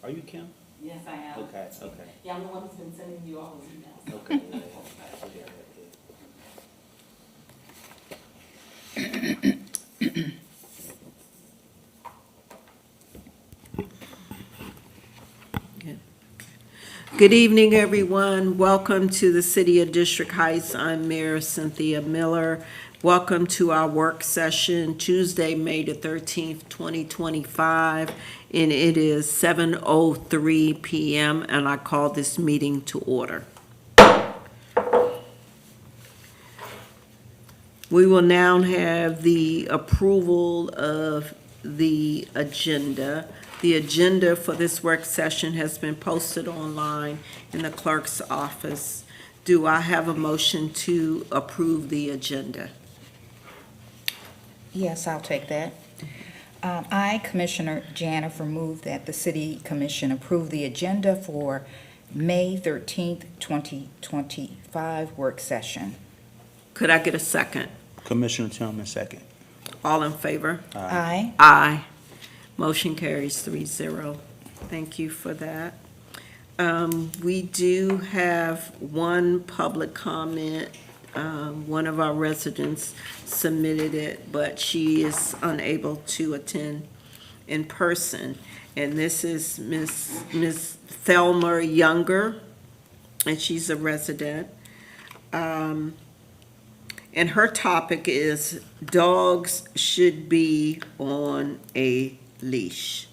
Are you Kim? Yes, I am. Okay, okay. Yeah, I'm the one who's been sending you all those emails. Okay. Yeah, yeah, yeah. Good evening, everyone. Welcome to the City of District Heights. I'm Mayor Cynthia Miller. Welcome to our work session, Tuesday, May the 13th, 2025, and it is 7:03 p.m., and I call this meeting to order. We will now have the approval of the agenda. The agenda for this work session has been posted online in the clerk's office. Do I have a motion to approve the agenda? Yes, I'll take that. I, Commissioner Janifer, move that the City Commission approve the agenda for May 13th, 2025 work session. Could I get a second? Commissioner Tillman, second. All in favor? Aye. Aye. Motion carries 3-0. Thank you for that. We do have one public comment. One of our residents submitted it, but she is unable to attend in person. And this is Ms. Thelma Younger, and she's a resident. And her topic is dogs should be on a leash.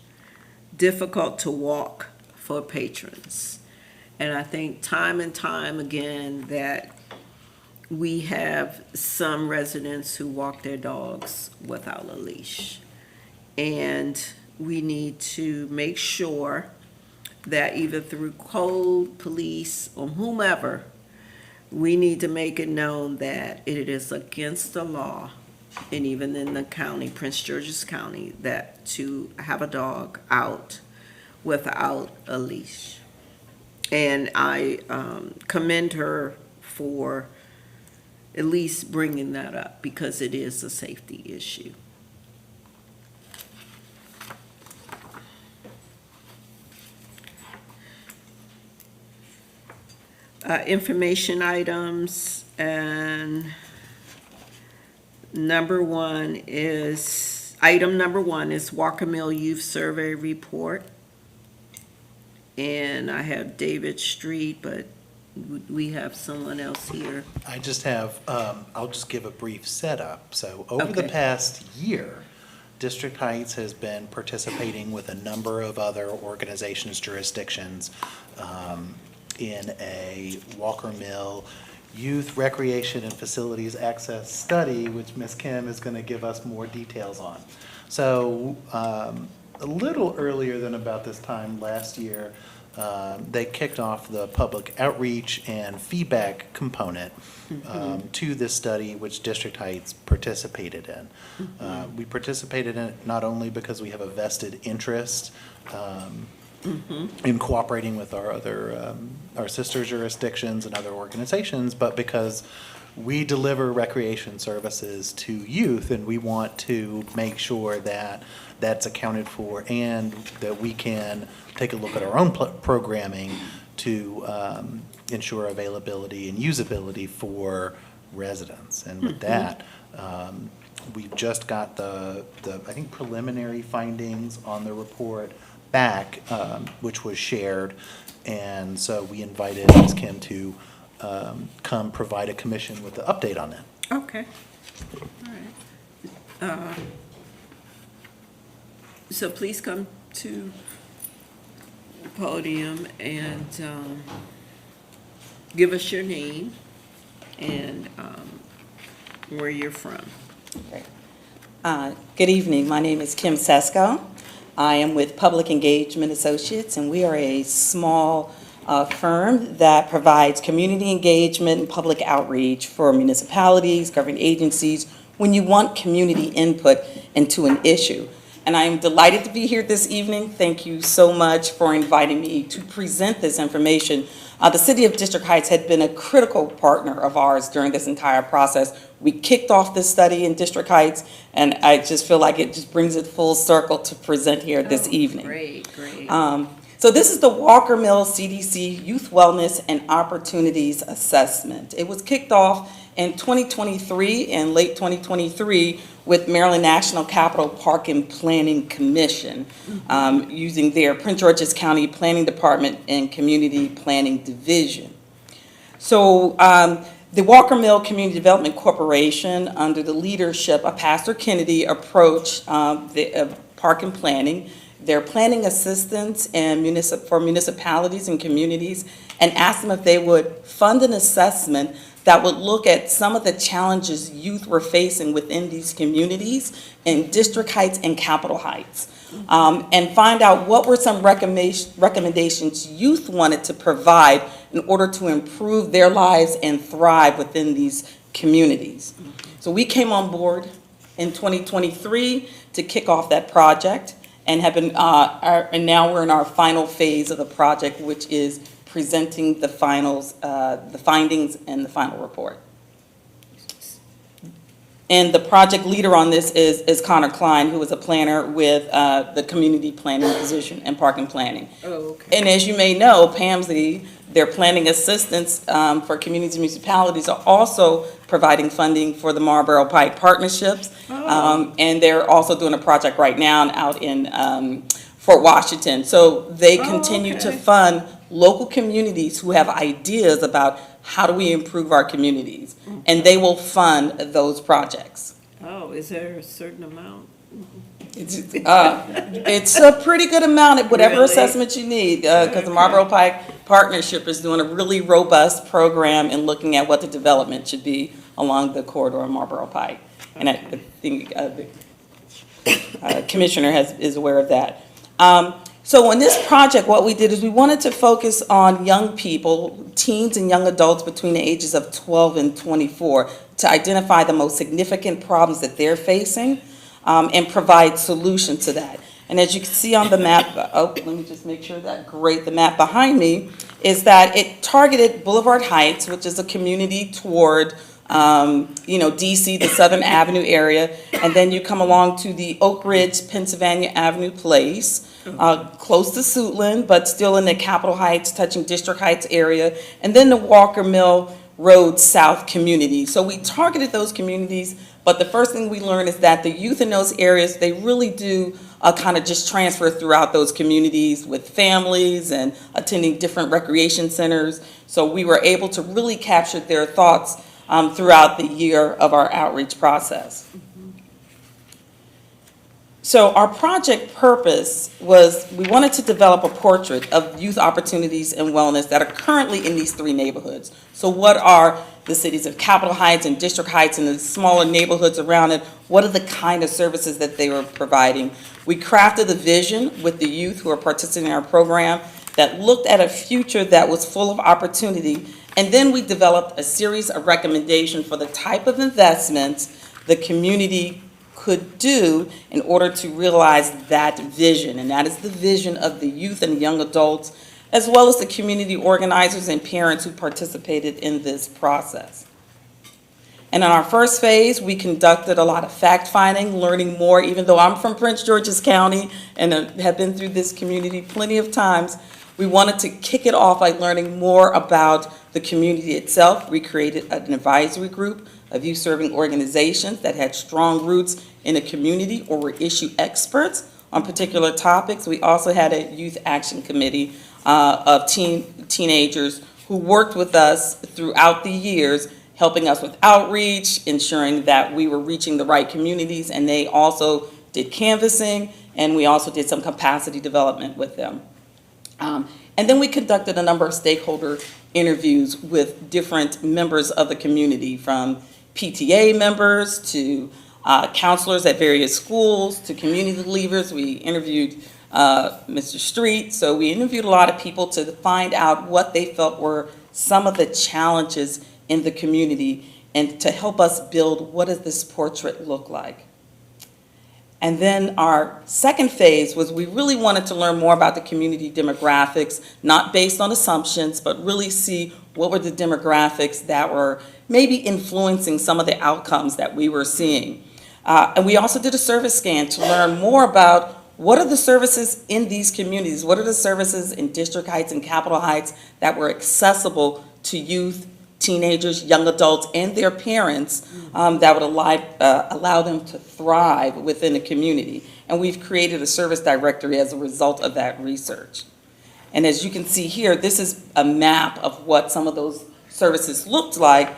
Difficult to walk for patrons. And I think time and time again that we have some residents who walk their dogs without a leash. And we need to make sure that either through code, police, or whomever, we need to make it known that it is against the law, and even in the county, Prince George's County, that to have a dog out without a leash. And I commend her for at least bringing that up, because it is a safety issue. Information items, and item number one is Walker Mill Youth Survey Report. And I have David Street, but we have someone else here. I just have, I'll just give a brief setup. So over the Okay. past year, District Heights has been participating with a number of other organizations, jurisdictions, in a Walker Mill Youth Recreation and Facilities Access Study, which Ms. Kim is going to give us more details on. So a little earlier than about this time last year, they kicked off the public outreach and feedback component to this study, which District Heights participated in. We participated in it not only because we have a vested interest in cooperating with our other, our sister jurisdictions and other organizations, but because we deliver recreation services to youth, and we want to make sure that that's accounted for, and that we can take a look at our own programming to ensure availability and usability for residents. And with that, we just got the I think preliminary findings on the report back, which was shared, and so we invited Ms. Kim to come provide a commission with the update on that. Okay. All right. So please come to the podium and give us your name and where you're from. Good evening. My name is Kim Sesko. I am with Public Engagement Associates, and we are a small firm that provides community engagement and public outreach for municipalities, government agencies, when you want community input into an issue. And I am delighted to be here this evening. Thank you so much for inviting me to present this information. The City of District Heights had been a critical partner of ours during this entire process. We kicked off this study in District Heights, and I just feel like it just brings it full circle to present here this evening. Great, great. So this is the Walker Mill CDC Youth Wellness and Opportunities Assessment. It was kicked off in 2023 and late 2023 with Maryland National Capital Park and Planning Commission, using their Prince George's County Planning Department and Community Planning Division. So the Walker Mill Community Development Corporation, under the leadership of Pastor Kennedy, approached the park and planning, their planning assistants and for municipalities and communities, and asked them if they would fund an assessment that would look at some of the challenges youth were facing within these communities in District Heights and Capitol Heights, and find out what were some recommendations youth wanted to provide in order to improve their lives and thrive within these communities. So we came on board in 2023 to kick off that project, and have been, and now we're in our final phase of the project, which is presenting the finals, the findings and the final report. And the project leader on this is Connor Klein, who is a planner with the Community Planning Division and Park and Planning. Oh, okay. And as you may know, PAMSI, their planning assistants for communities and municipalities, are also providing funding for the Marlboro Pike Partnerships. And they're also doing a project right now out in Fort Washington. So they continue to fund local communities who have ideas about how do we improve our communities, and they will fund those projects. Oh, is there a certain amount? It's a pretty good amount at whatever Really? assessment you need, because the Marlboro Pike Partnership is doing a really robust program in looking at what the development should be along the corridor of Marlboro Pike. And I think the commissioner is aware of that. So in this project, what we did is we wanted to focus on young people, teens and young adults between the ages of 12 and 24, to identify the most significant problems that they're facing, and provide solutions to that. And as you can see on the map, let me just make sure that, great, the map behind me, is that it targeted Boulevard Heights, which is a community toward DC, the Southern Avenue area, and then you come along to the Oak Ridge, Pennsylvania Avenue Place, close to Suitland, but still in the Capitol Heights, touching District Heights area, and then the Walker Mill Road South community. So we targeted those communities, but the first thing we learned is that the youth in those areas, they really do kind of just transfer throughout those communities with families and attending different recreation centers. So we were able to really capture their thoughts throughout the year of our outreach process. So our project purpose was we wanted to develop a portrait of youth opportunities and wellness that are currently in these three neighborhoods. So what are the cities of Capitol Heights and District Heights and the smaller neighborhoods around it? What are the kind of services that they were providing? We crafted a vision with the youth who are participating in our program that looked at a future that was full of opportunity. And then we developed a series of recommendations for the type of investments the community could do in order to realize that vision. And that is the vision of the youth and young adults, as well as the community organizers and parents who participated in this process. And in our first phase, we conducted a lot of fact-finding, learning more, even though I'm from Prince George's County and have been through this community plenty of times. We wanted to kick it off by learning more about the community itself. We created an advisory group of youth-serving organizations that had strong roots in the community or were issue experts on particular topics. We also had a youth action committee of teenagers who worked with us throughout the years, helping us with outreach, ensuring that we were reaching the right communities, and they also did canvassing, and we also did some capacity development with them. And then we conducted a number of stakeholder interviews with different members of the community, from PTA members to counselors at various schools to community leaders. We interviewed Mr. Street. So we interviewed a lot of people to find out what they felt were some of the challenges in the community and to help us build what does this portrait look like. And then our second phase was we really wanted to learn more about the community demographics, not based on assumptions, but really see what were the demographics that were maybe influencing some of the outcomes that we were seeing. And we also did a service scan to learn more about what are the services in these communities? What are the services in District Heights and Capitol Heights that were accessible to youth, teenagers, young adults, and their parents that would allow them to thrive within the community? And we've created a service directory as a result of that research. And as you can see here, this is a map of what some of those services looked like.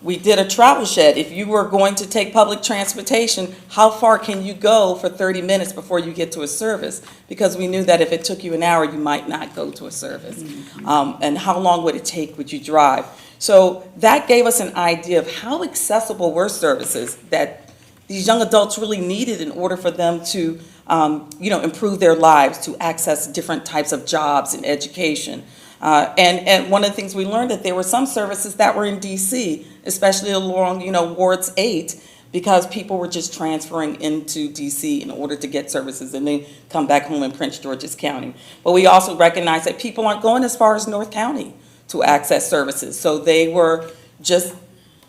We did a travel shed. If you were going to take public transportation, how far can you go for 30 minutes before you get to a service? Because we knew that if it took you an hour, you might not go to a service. And how long would it take, would you drive? So that gave us an idea of how accessible were services that these young adults really needed in order for them to improve their lives, to access different types of jobs and education. And one of the things we learned that there were some services that were in DC, especially along, Wards 8, because people were just transferring into DC in order to get services and then come back home in Prince George's County. But we also recognize that people aren't going as far as North County to access services. So they were just,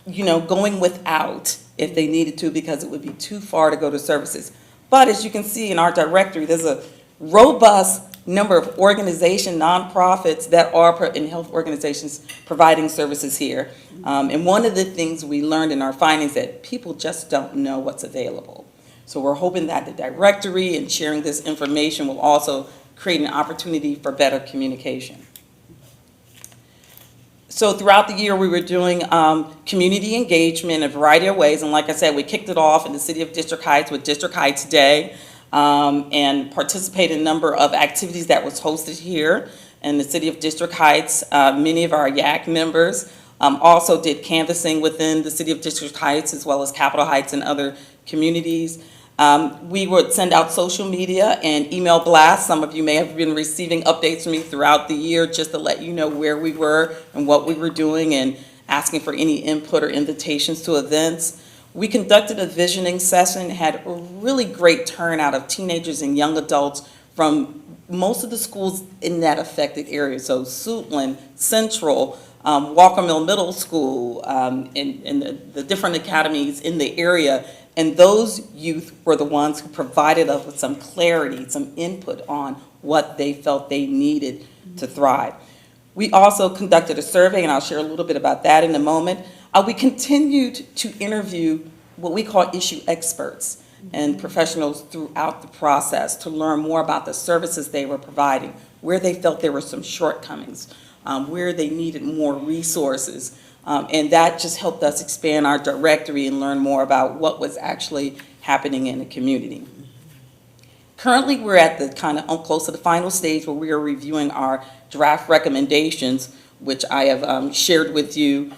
going without if they needed to because it would be too far to go to services. But as you can see in our directory, there's a robust number of organizations, nonprofits that are in health organizations providing services here. And one of the things we learned in our findings that people just don't know what's available. So we're hoping that the directory and sharing this information will also create an opportunity for better communication. So throughout the year, we were doing community engagement in a variety of ways. And like I said, we kicked it off in the city of District Heights with District Heights Day. And participated in a number of activities that was hosted here in the city of District Heights. Many of our YAC members also did canvassing within the city of District Heights as well as Capitol Heights and other communities. We would send out social media and email blasts. Some of you may have been receiving updates from me throughout the year just to let you know where we were and what we were doing and asking for any input or invitations to events. We conducted a visioning session, had a really great turnout of teenagers and young adults from most of the schools in that affected area. So Suitland, Central, Walker Mill Middle School, and the different academies in the area. And those youth were the ones who provided us with some clarity, some input on what they felt they needed to thrive. We also conducted a survey, and I'll share a little bit about that in a moment. We continued to interview what we call issue experts and professionals throughout the process to learn more about the services they were providing, where they felt there were some shortcomings, where they needed more resources. And that just helped us expand our directory and learn more about what was actually happening in the community. Currently, we're at the close to the final stage where we are reviewing our draft recommendations, which I have shared with you.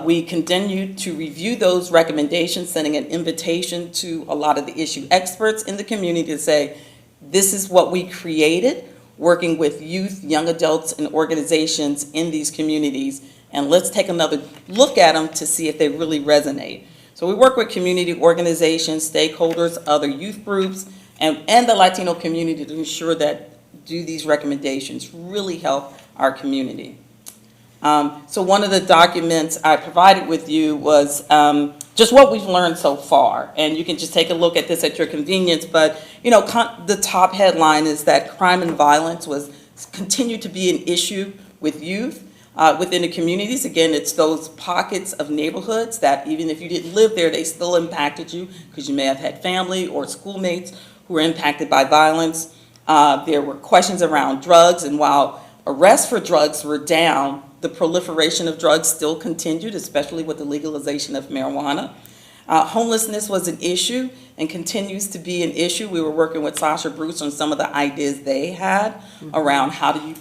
We continue to review those recommendations, sending an invitation to a lot of the issue experts in the community to say, this is what we created, working with youth, young adults, and organizations in these communities, and let's take another look at them to see if they really resonate. So we work with community organizations, stakeholders, other youth groups, and the Latino community to ensure that these recommendations really help our community. So one of the documents I provided with you was just what we've learned so far. And you can just take a look at this at your convenience. But, the top headline is that crime and violence continued to be an issue with youth within the communities. Again, it's those pockets of neighborhoods that even if you didn't live there, they still impacted you because you may have had family or schoolmates who were impacted by violence. There were questions around drugs, and while arrests for drugs were down, the proliferation of drugs still continued, especially with the legalization of marijuana. Homelessness was an issue and continues to be an issue. We were working with Sasha Bruce on some of the ideas they had around how do you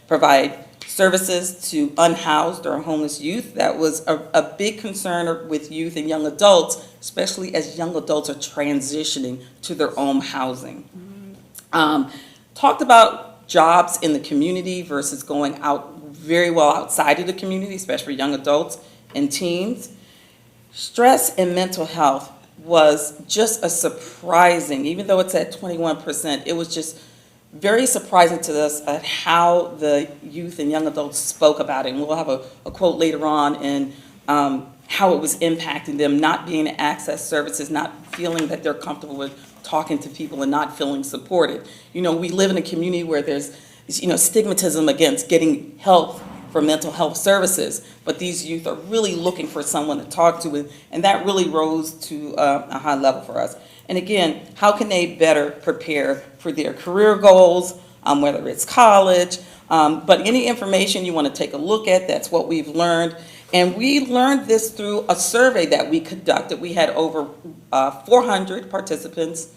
provide services to unhoused or homeless youth. That was a big concern with youth and young adults, especially as young adults are transitioning to their own housing. Talked about jobs in the community versus going out very well outside of the community, especially for young adults and teens. Stress and mental health was just a surprising, even though it's at 21%, it was just very surprising to us at how the youth and young adults spoke about it. And we'll have a quote later on in how it was impacting them, not being able to access services, not feeling that they're comfortable with talking to people and not feeling supported. You know, we live in a community where there's, you know, stigmatism against getting help for mental health services, but these youth are really looking for someone to talk to, and that really rose to a high level for us. And again, how can they better prepare for their career goals, whether it's college, but any information you want to take a look at, that's what we've learned. And we learned this through a survey that we conducted. We had over 400 participants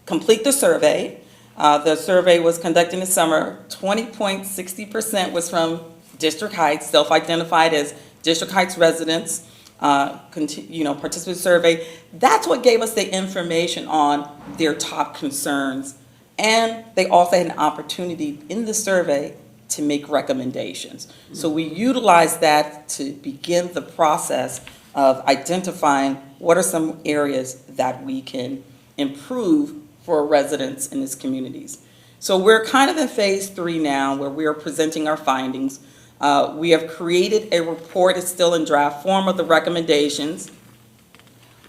complete the survey. The survey was conducted in the summer. 20.60% was from District Heights, self-identified as District Heights residents, participant survey. That's what gave us the information on their top concerns. And they also had an opportunity in the survey to make recommendations. So we utilized that to begin the process of identifying what are some areas that we can improve for residents in these communities. So we're kind of in phase 3 now, where we are presenting our findings. We have created a report. It's still in draft form of the recommendations.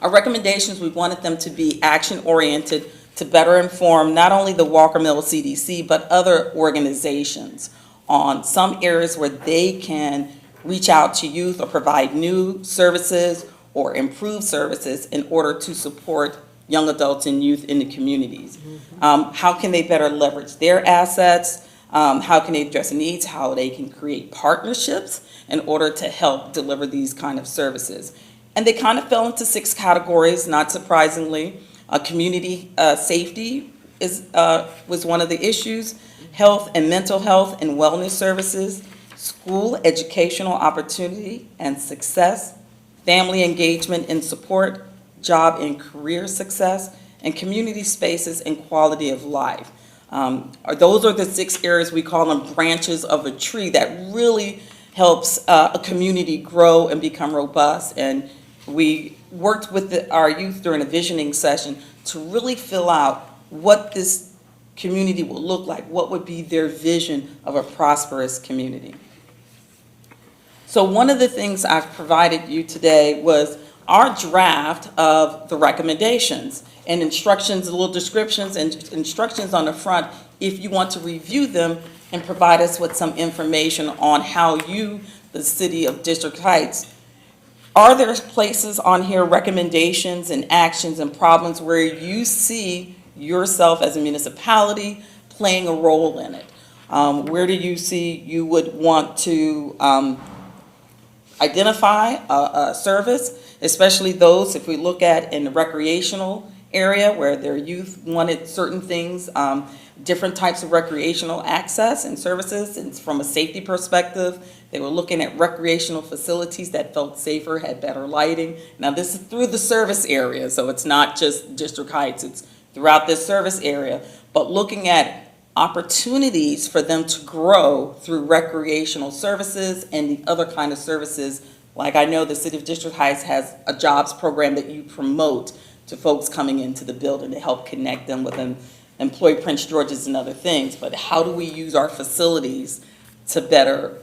Our recommendations, we wanted them to be action-oriented to better inform not only the Walker Mill CDC, but other organizations on some areas where they can reach out to youth or provide new services or improve services in order to support young adults and youth in the communities. How can they better leverage their assets? How can they address needs? How they can create partnerships in order to help deliver these kind of services. And they kind of fell into 6 categories, not surprisingly. Community safety was one of the issues, health and mental health and wellness services, school educational opportunity and success, family engagement and support, job and career success, and community spaces and quality of life. Those are the 6 areas, we call them branches of a tree, that really helps a community grow and become robust. And we worked with our youth during a visioning session to really fill out what this community will look like, what would be their vision of a prosperous community. So one of the things I've provided you today was our draft of the recommendations and instructions, little descriptions and instructions on the front if you want to review them and provide us with some information on how you, the city of District Heights, are there places on here, recommendations and actions and problems where you see yourself as a municipality playing a role in it? Where do you see you would want to identify a service, especially those, if we look at in the recreational area where their youth wanted certain things, different types of recreational access and services, and from a safety perspective, they were looking at recreational facilities that felt safer, had better lighting. Now this is through the service area, so it's not just District Heights, it's throughout this service area, but looking at opportunities for them to grow through recreational services and the other kind of services. Like I know the city of District Heights has a jobs program that you promote to folks coming into the building to help connect them with employee Prince George's and other things. But how do we use our facilities to better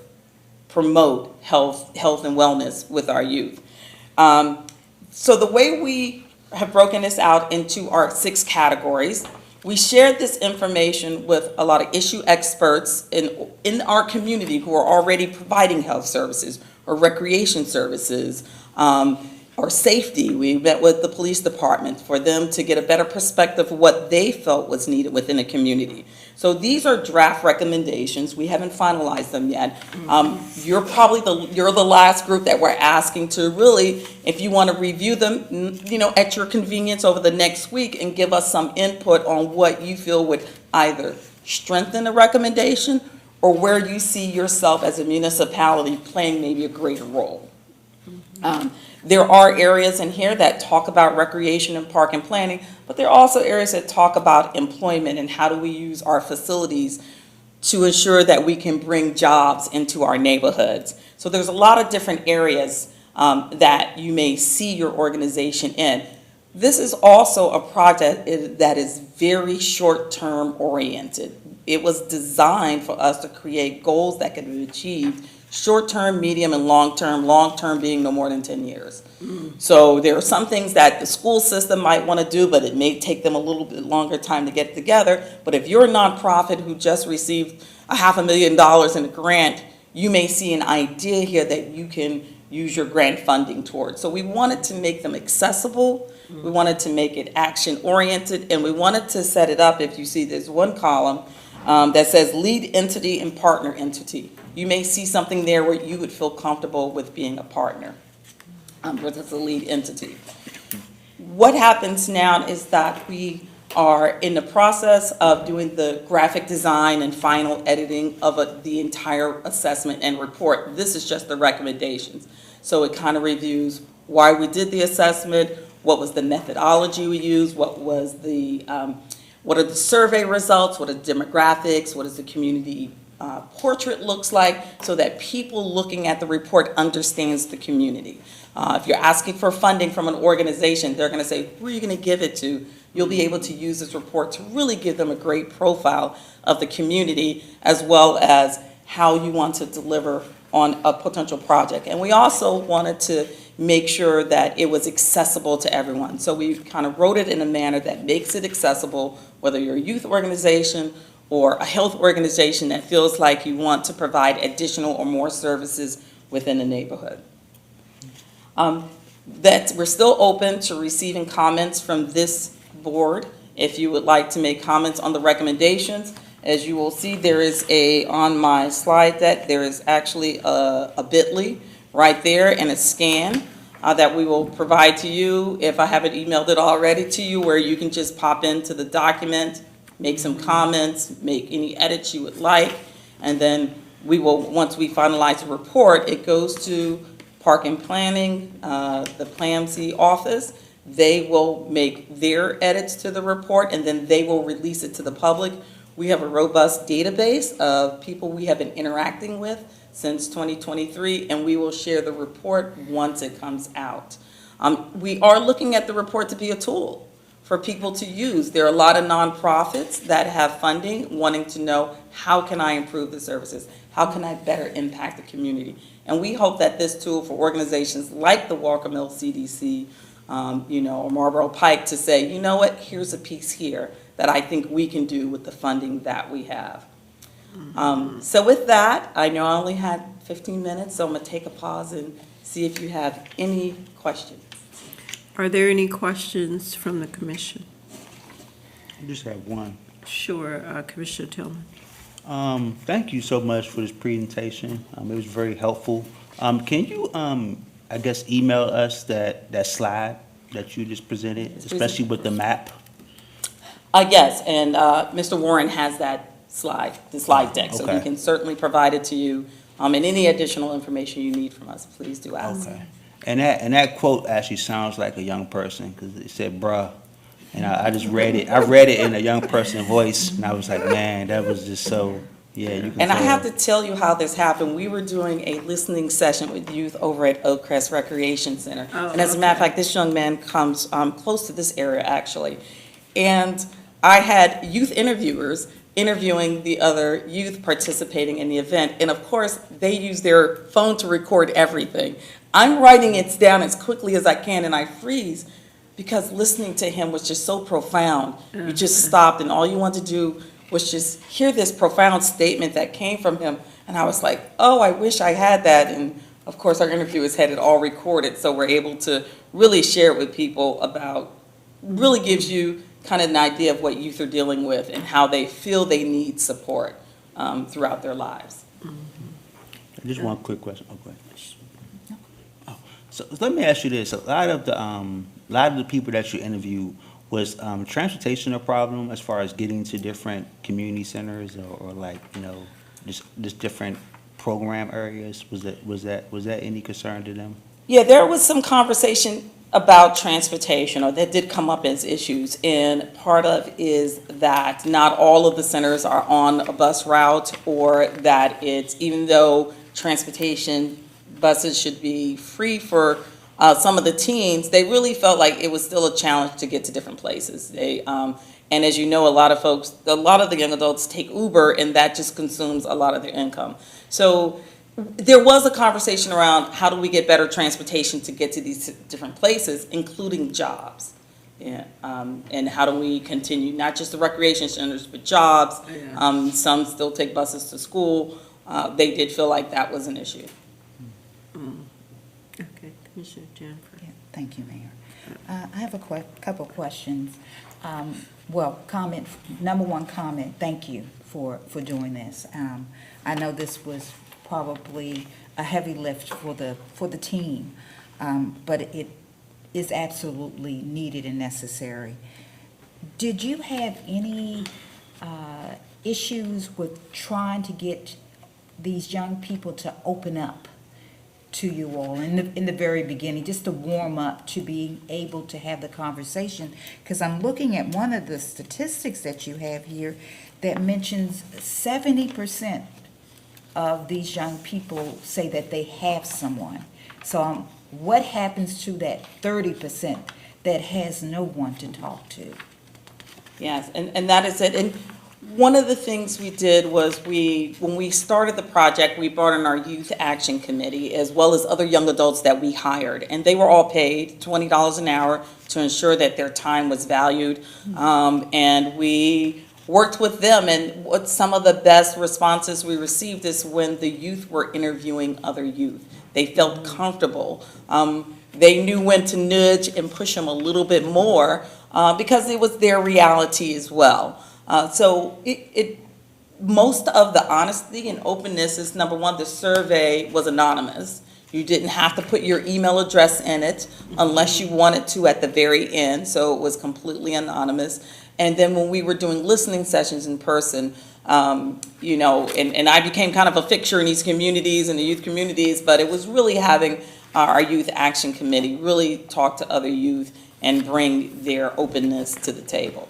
promote health and wellness with our youth? So the way we have broken this out into our 6 categories, we shared this information with a lot of issue experts in our community who are already providing health services or recreation services, or safety. We met with the police department for them to get a better perspective of what they felt was needed within a community. So these are draft recommendations. We haven't finalized them yet. You're the last group that we're asking to really, if you want to review them, at your convenience over the next week and give us some input on what you feel would either strengthen the recommendation or where you see yourself as a municipality playing maybe a greater role. There are areas in here that talk about recreation and park and planning, but there are also areas that talk about employment and how do we use our facilities to ensure that we can bring jobs into our neighborhoods. So there's a lot of different areas that you may see your organization in. This is also a project that is very short-term oriented. It was designed for us to create goals that can be achieved short-term, medium, and long-term being no more than 10 years. So there are some things that the school system might want to do, but it may take them a little bit longer time to get together. But if you're a nonprofit who just received $500,000 in a grant, you may see an idea here that you can use your grant funding towards. So we wanted to make them accessible, we wanted to make it action-oriented, and we wanted to set it up, if you see there's one column that says lead entity and partner entity. You may see something there where you would feel comfortable with being a partner, with as a lead entity. What happens now is that we are in the process of doing the graphic design and final editing of the entire assessment and report. This is just the recommendations. So it kind of reviews why we did the assessment, what was the methodology we used, what was the, what are the survey results, what are the demographics, what is the community portrait looks like, so that people looking at the report understands the community. If you're asking for funding from an organization, they're going to say, who are you going to give it to? You'll be able to use this report to really give them a great profile of the community, as well as how you want to deliver on a potential project. And we also wanted to make sure that it was accessible to everyone. So we kind of wrote it in a manner that makes it accessible, whether you're a youth organization or a health organization that feels like you want to provide additional or more services within the neighborhood. That we're still open to receiving comments from this board. If you would like to make comments on the recommendations, as you will see, there is on my slide deck, there is actually a bit.ly right there and a scan that we will provide to you, if I haven't emailed it already to you, where you can just pop into the document, make some comments, make any edits you would like, and then we will, once we finalize the report, it goes to Park and Planning, the PLAMC office. They will make their edits to the report, and then they will release it to the public. We have a robust database of people we have been interacting with since 2023, and we will share the report once it comes out. We are looking at the report to be a tool for people to use. There are a lot of nonprofits that have funding wanting to know, how can I improve the services? How can I better impact the community? And we hope that this tool for organizations like the Walker Mill CDC, or Marlboro Pike, to say, you know what, here's a piece here that I think we can do with the funding that we have. So with that, I know I only had 15 minutes, so I'm going to take a pause and see if you have any questions. Are there any questions from the commission? I just have one. Sure, Commissioner Tillman. Thank you so much for this presentation. It was very helpful. Can you, I guess, email us that slide that you just presented, especially with the map? Yes, and Mr. Warren has that slide, the slide deck, so he Okay. can certainly provide it to you. And any additional information you need from us, please do ask. Okay. And that quote actually sounds like a young person, because it said bruh. And I just read it. I read it in a young person voice, and I was like, man, that was just so, yeah, you can And I tell. have to tell you how this happened. We were doing a listening session with youth over at Oak Crest Recreation Center. Oh, And as a matter of fact, this young man comes close to this area, actually. And I had youth interviewers interviewing the other youth participating in the event. And of course, they use their phone to record everything. I'm writing it down as quickly as I can, and I freeze because listening to him was just so profound. You just stopped, and all you wanted to do was just hear this profound statement that came from him. And I was like, oh, I wish I had that. And of course, our interviewers had it all recorded, so we're able to really share it with people about, really gives you kind of an idea of what youth are dealing with and how they feel they need support throughout their lives. Just one quick question. Oh, go ahead. Oh, so let me ask you this. A lot of the people that you interviewed, was transportation a problem as far as getting to different community centers or like, just different program areas? Was that any concern to them? Yeah, there was some conversation about transportation, or that did come up as issues, and part of is that not all of the centers are on a bus route, or that it's, even though transportation buses should be free for some of the teens, they really felt like it was still a challenge to get to different places. And as you know, a lot of the young adults take Uber, and that just consumes a lot of their income. So there was a conversation around how do we get better transportation to get to these different places, including jobs. Yeah, and how do we continue, not just the recreation centers, but jobs. Yeah. Some still take buses to school. They did feel like that was an issue. Okay, Commissioner Jennifer. Yeah, thank you, Mayor. I have a couple questions. Comment, number one comment, thank you for doing this. I know this was probably a heavy lift for the team, but it is absolutely needed and necessary. Did you have any issues with trying to get these young people to open up to you all in the very beginning, just to warm up to being able to have the conversation? Because I'm looking at one of the statistics that you have here that mentions 70% of these young people say that they have someone. So what happens to that 30% that has no one to talk to? Yes, and that is it. And one of the things we did was when we started the project, we brought in our Youth Action Committee as well as other young adults that we hired. And they were all paid $20 an hour to ensure that their time was valued. And we worked with them, and what some of the best responses we received is when the youth were interviewing other youth. They felt comfortable. They knew when to nudge and push them a little bit more because it was their reality as well. So most of the honesty and openness is, number one, the survey was anonymous. You didn't have to put your email address in it unless you wanted to at the very end, so it was completely anonymous. And then when we were doing listening sessions in person, you know, and I became kind of a fixture in these communities and the youth communities, but it was really having our Youth Action Committee really talk to other youth and bring their openness to the table.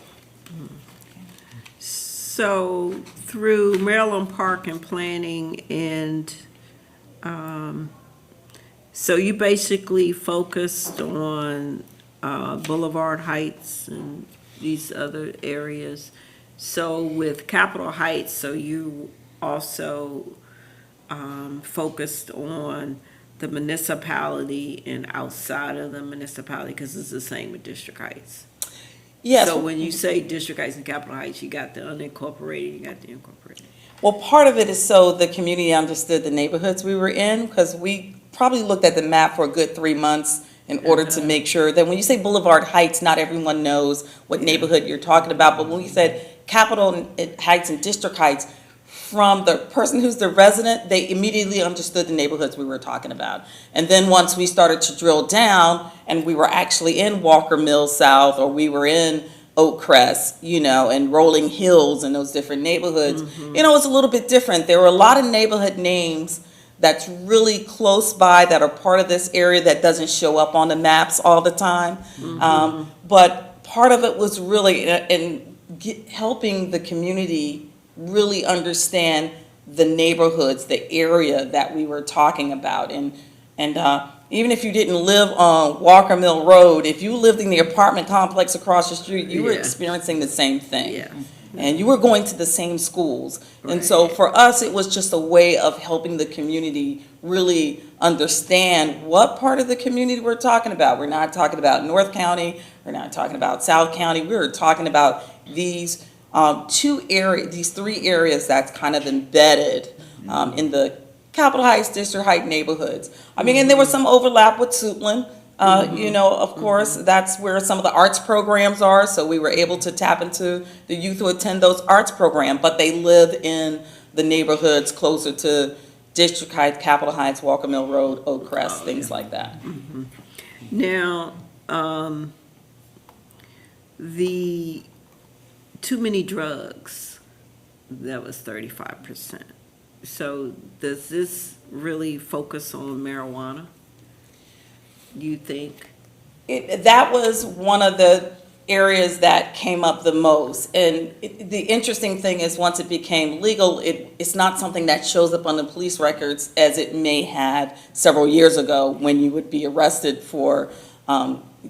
So through Maryland Park and Planning and, so you basically focused on Boulevard Heights and these other areas. So with Capitol Heights, so you also focused on the municipality and outside of the municipality, because it's the same with District Heights. Yes. So when you say District Heights and Capitol Heights, you got the unincorporated, you got the incorporated. Well, part of it is so the community understood the neighborhoods we were in, because we probably looked at the map for a good 3 months in order to make sure that when you say Boulevard Heights, not everyone knows what neighborhood you're talking about. But when we said Capitol Heights and District Heights, from the person who's the resident, they immediately understood the neighborhoods we were talking about. And then once we started to drill down and we were actually in Walker Mills South, or we were in Oak Crest, you know, and Rolling Hills and those different neighborhoods, you know, it's a little bit different. There were a lot of neighborhood names that's really close by that are part of this area that doesn't show up on the maps all the time. But part of it was really helping the community really understand the neighborhoods, the area that we were talking about. And even if you didn't live on Walker Mill Road, if you lived in the apartment complex across the street, you were Yeah. experiencing the same thing. Yeah. And you were going to the same schools. And so for us, it was just a way of helping the community really understand what part of the community we're talking about. We're not talking about North County, we're not talking about South County, we're talking about these these three areas that's kind of embedded in the Capitol Heights, District Heights neighborhoods. I mean, and there was some overlap with Suitland. You know, of course, that's where some of the arts programs are, so we were able to tap into the youth who attend those arts programs, but they live in the neighborhoods closer to District Heights, Capitol Heights, Walker Mill Road, Oak Crest, things like that. Now, the too many drugs, that was 35%. So does this really focus on marijuana, you think? That was one of the areas that came up the most. And the interesting thing is, once it became legal, it's not something that shows up on the police records as it may have several years ago when you would be arrested for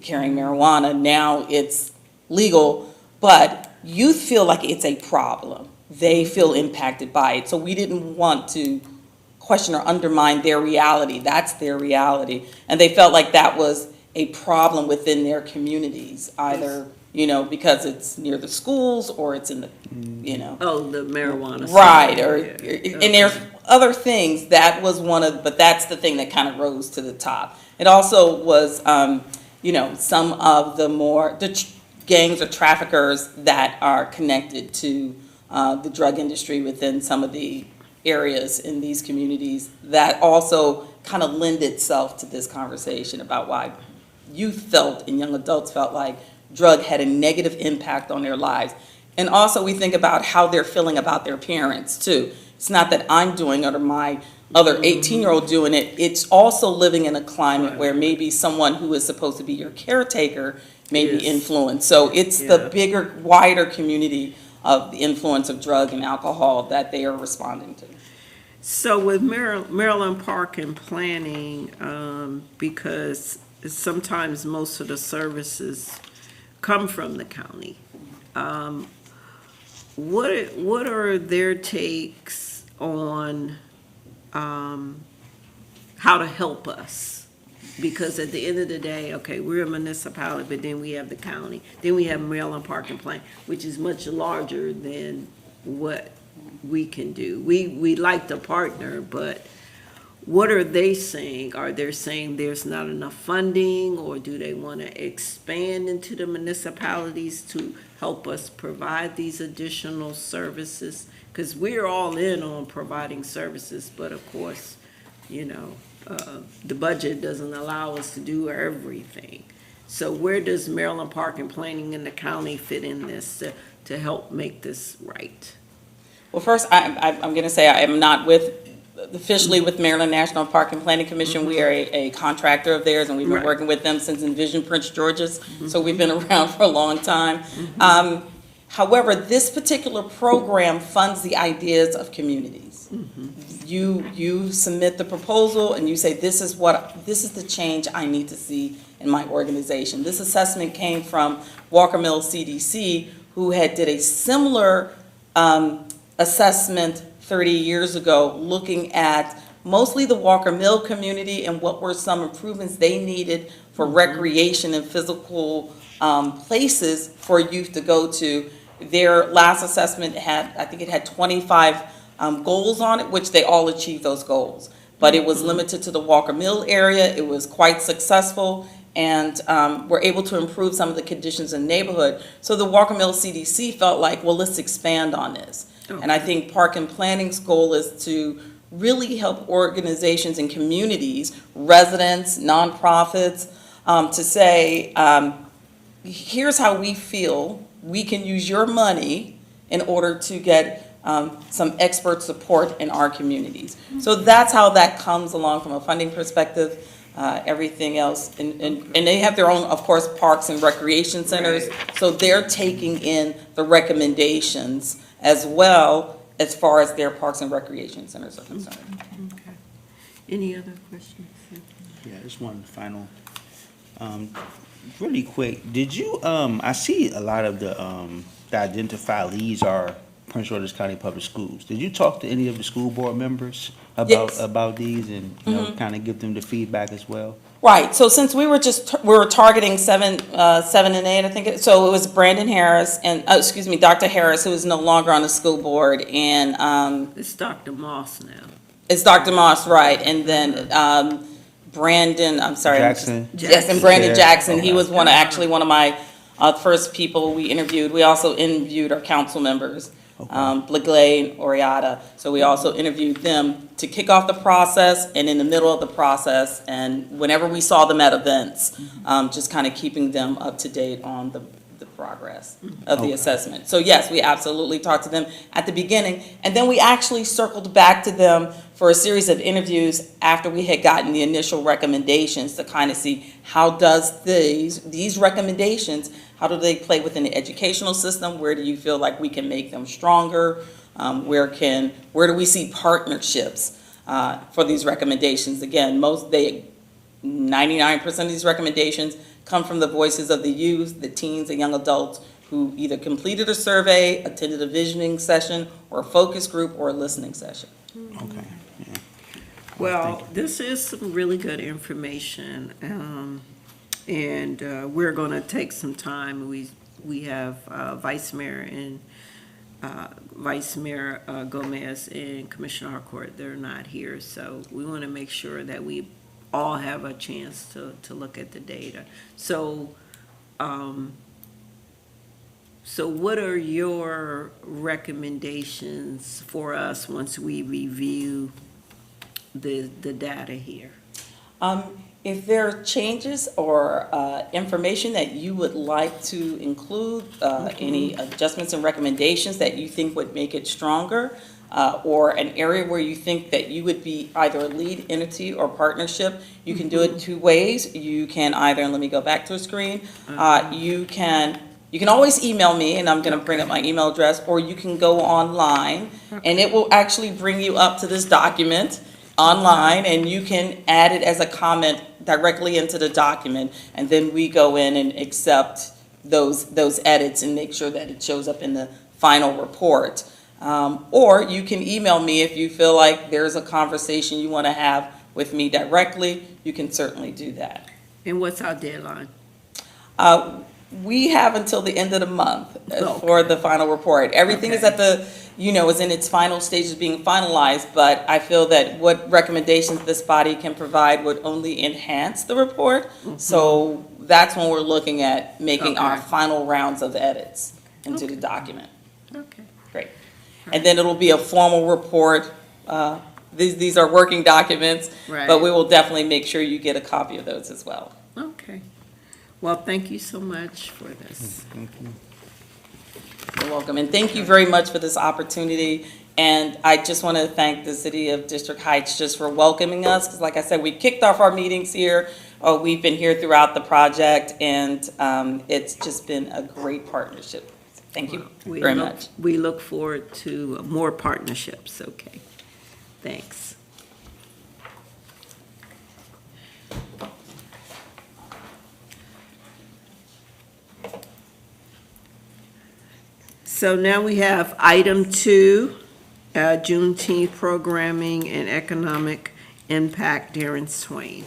carrying marijuana. Now it's legal, but youth feel like it's a problem. They feel impacted by it. So we didn't want to question or undermine their reality. That's their reality. And they felt like that was a problem within their communities, either, because it's near the schools or it's in the, Oh, the marijuana. right, sale, or, yeah. and there's other things. That was but that's the thing that kind of rose to the top. It also was, some of the gangs or traffickers that are connected to the drug industry within some of the areas in these communities, that also kind of lend itself to this conversation about why youth felt and young adults felt like drug had a negative impact on their lives. And also we think about how they're feeling about their parents too. It's not that I'm doing it or my other 18-year-old doing it. It's also living in a climate where maybe someone who is supposed to be your caretaker may be Yes. influenced. So it's Yeah. the bigger, wider community of the influence of drug and alcohol that they are responding to. So with Maryland Park and Planning, because sometimes most of the services come from the county, what are their takes on how to help us? Because at the end of the day, okay, we're a municipality, but then we have the county, then we have Maryland Park and Plan, which is much larger than what we can do. We like to partner, but what are they saying? Are they saying there's not enough funding, or do they want to expand into the municipalities to help us provide these additional services? Because we're all in on providing services, but of course, the budget doesn't allow us to do everything. So where does Maryland Park and Planning in the county fit in this to help make this right? Well, first, I'm going to say I am not officially with Maryland National Park and Planning Commission. We are a contractor of theirs, and we've been Right. working with them since Envision Prince George's, so we've been around for a long time. However, this particular program funds the ideas of communities. You submit the proposal and you say, this is the change I need to see in my organization. This assessment came from Walker Mill CDC, who did a similar assessment 30 years ago, looking at mostly the Walker Mill community and what were some improvements they needed for recreation and physical places for youth to go to. Their last assessment I think it had 25 goals on it, which they all achieved those goals. But it was limited to the Walker Mill area. It was quite successful, and were able to improve some of the conditions in the neighborhood. So the Walker Mill CDC felt like, well, let's expand on this. And I think Park and Planning's goal is to really help organizations and communities, residents, nonprofits, to say, here's how we feel we can use your money in order to get some expert support in our communities. So that's how that comes along from a funding perspective. Everything else, and they have their own, of course, parks and recreation centers. Right. So they're taking in the recommendations as well as far as their parks and recreation centers are concerned. Okay. Any other questions? Yeah, just one final, really quick. Did you, I see a lot of the identified are Prince George's County Public Schools. Did you talk to any of the school board members Yes. about these and, kind of give them the feedback as well? Right, so since we were targeting 7 and 8, I think, so it was Brandon Harris and, Dr. Harris, who is no longer on the school board, and, It's Dr. Moss now. it's Dr. Moss, right, and then, Brandon, I'm sorry. Jackson? Yes, and Brandon Yeah, Jackson, he okay. was actually one of my, first people we interviewed. We also interviewed our council members, Blegley and Oriata. So we also interviewed them to kick off the process and in the middle of the process, and whenever we saw them at events, just kind of keeping them up to date on the progress of the assessment. So yes, we absolutely talked to them at the beginning, and then we actually circled back to them for a series of interviews after we had gotten the initial recommendations to kind of see how does these recommendations, how do they play within the educational system? Where do you feel like we can make them stronger? Where do we see partnerships for these recommendations? Again, 99% of these recommendations come from the voices of the youth, the teens, and young adults who either completed a survey, attended a visioning session, or a focus group, or a listening session. Okay, yeah. Well, this is some really good information, and we're going to take some time. We have Vice Mayor Gomez and Commissioner Harcourt. They're not here, so we want to make sure that we all have a chance to look at the data. So, so what are your recommendations for us once we review the data here? If there are changes or information that you would like to include, any adjustments and recommendations that you think would make it stronger, or an area where you think that you would be either a lead entity or partnership, you can do it two ways. You can either, and let me go back to the screen, you can always email me, and I'm going to bring up my email address, or you can go online, and it will actually bring you up to this document online, and you can add it as a comment directly into the document, and then we go in and accept those edits and make sure that it shows up in the final report. Or you can email me if you feel like there's a conversation you want to have with me directly. You can certainly do that. And what's our deadline? We have until the end of the month Okay. for the final report. Everything is Okay. at the, is in its final stages of being finalized, but I feel that what recommendations this body can provide would only enhance the report. So that's when we're looking at making our Okay. final rounds of edits into the document. Okay. Great. And then it'll be a formal report. These are working documents, Right. but we will definitely make sure you get a copy of those as well. Okay. Well, thank you so much for this. You're welcome, and thank you very much for this opportunity. And I just want to thank the City of District Heights just for welcoming us, because like I said, we kicked off our meetings here. We've been here throughout the project, and it's just been a great partnership. Thank you very much. We look forward to more partnerships, okay. Thanks. So now we have item 2, Juneteenth programming and economic impact, Darren Swain.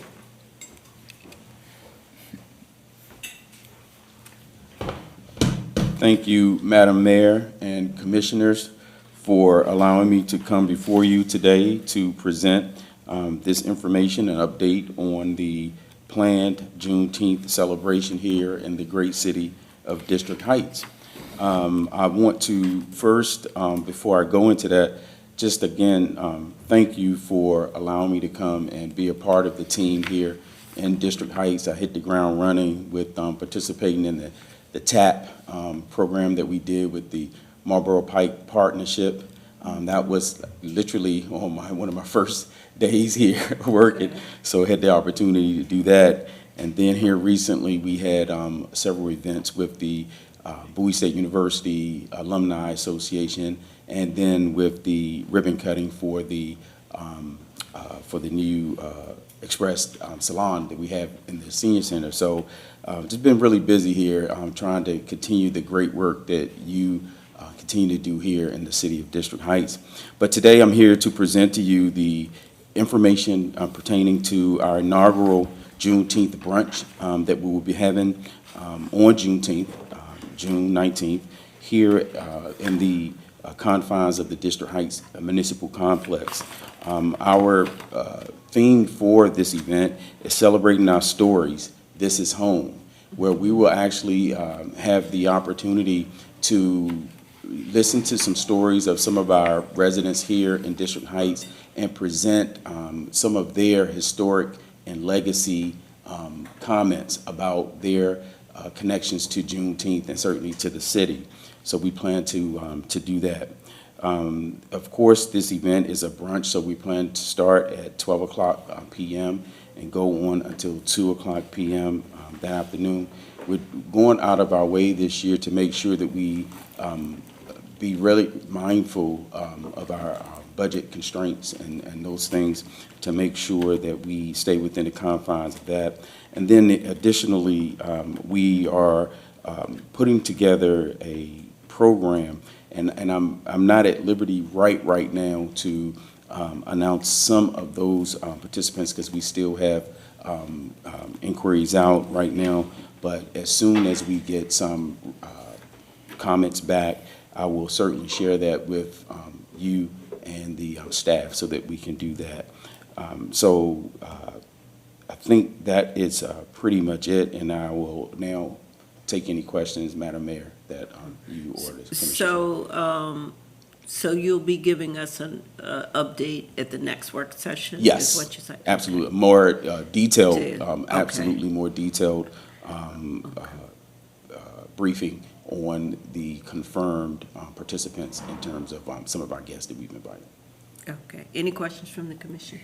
Thank you, Madam Mayor and Commissioners, for allowing me to come before you today to present this information and update on the planned Juneteenth celebration here in the great city of District Heights. I want to first, before I go into that, just again, thank you for allowing me to come and be a part of the team here in District Heights. I hit the ground running with participating in the TAP program that we did with the Marlboro Pike Partnership. That was literally on one of my first days here working, so I had the opportunity to do that. And then here recently, we had several events with the Bowie State University Alumni Association, and then with the ribbon cutting for the new Express Salon that we have in the Senior Center. So just been really busy here trying to continue the great work that you continue to do here in the city of District Heights. But today I'm here to present to you the information pertaining to our inaugural Juneteenth brunch that we will be having on Juneteenth, June 19th, here in the confines of the District Heights Municipal Complex. Our theme for this event is celebrating our stories. This is home, where we will actually have the opportunity to listen to some stories of some of our residents here in District Heights and present some of their historic and legacy comments about their connections to Juneteenth and certainly to the city. So we plan to do that. Of course, this event is a brunch, so we plan to start at 12 o'clock p.m. and go on until 2 o'clock p.m. That afternoon. We're going out of our way this year to make sure that we be really mindful of our budget constraints and those things to make sure that we stay within the confines of that. And then additionally, we are putting together a program, and I'm not at liberty right now to announce some of those participants because we still have inquiries out right now. But as soon as we get some comments back, I will certainly share that with you and the staff so that we can do that. I think that is pretty much it, and I will now take any questions, Madam Mayor, that you or the Commissioner. So you'll be giving us an update at the next work session? Yes, Is what you said? absolutely. More detailed, Okay. absolutely more detailed briefing on the confirmed participants in terms of some of our guests that we've invited. Okay. Any questions from the commission?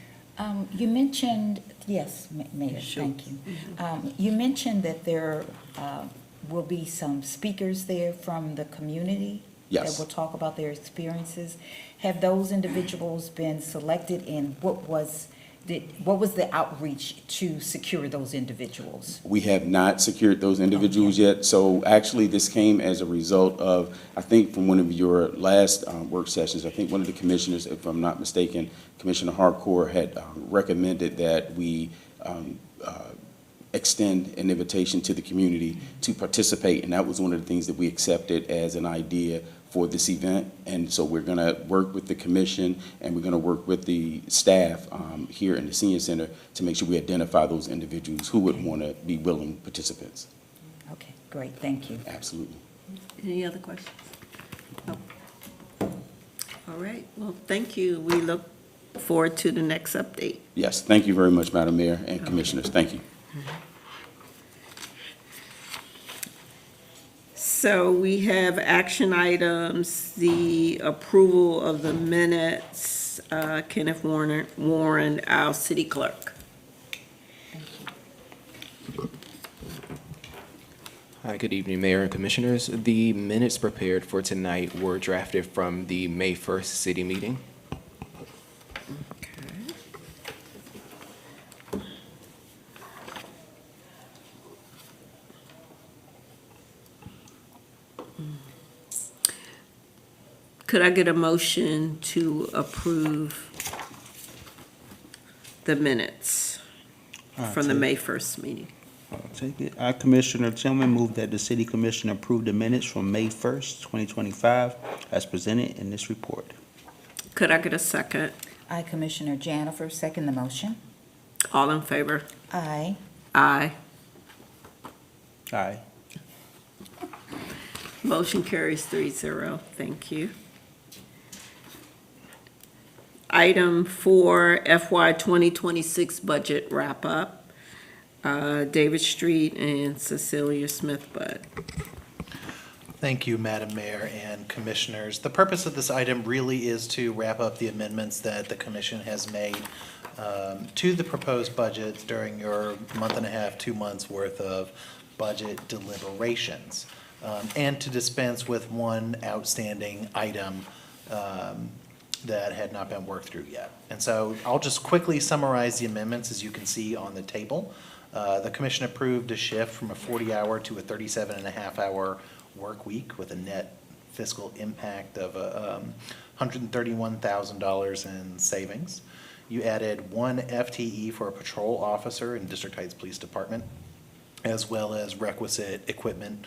You mentioned, yes, Mayor, Sure. thank you. You mentioned that there will be some speakers there from the community Yes. that will talk about their experiences. Have those individuals been selected, and what was the outreach to secure those individuals? We have not secured those individuals yet. So actually, this came as a result of, I think, from one of your last work sessions. I think one of the commissioners, if I'm not mistaken, Commissioner Harcourt had recommended that we extend an invitation to the community to participate. And that was one of the things that we accepted as an idea for this event. And so we're going to work with the commission and we're going to work with the staff here in the senior center to make sure we identify those individuals who would want to be willing participants. Okay, great, thank you. Absolutely. Any other questions? No. All right. Well, thank you. We look forward to the next update. Yes, thank you very much, Madam Mayor and Commissioners. Thank you. So we have action items, the approval of the minutes, Kenneth Warren, our city clerk. Hi, good evening, Mayor and Commissioners. The minutes prepared for tonight were drafted from the May 1st city meeting. Could I get a motion to approve the minutes from the May 1st meeting? I'll take it. Commissioner Tillman moved that the city commission approve the minutes from May 1st, 2025, as presented in this report. Could I get a second? I, Commissioner Janifer, second the motion. All in favor? Aye. Aye. Aye. Motion carries 3-0. Thank you. Item 4, FY 2026 budget wrap-up. David Street and Cecilia Smith-Budd. Thank you, Madam Mayor and Commissioners. The purpose of this item really is to wrap up the amendments that the commission has made to the proposed budgets during your month and a half, 2 months worth of budget deliberations, and to dispense with one outstanding item that had not been worked through yet. And so I'll just quickly summarize the amendments as you can see on the table. The commission approved a shift from a 40-hour to a 37.5-hour work week with a net fiscal impact of $131,000 in savings. You added 1 FTE for a patrol officer in District Heights Police Department, as well as requisite equipment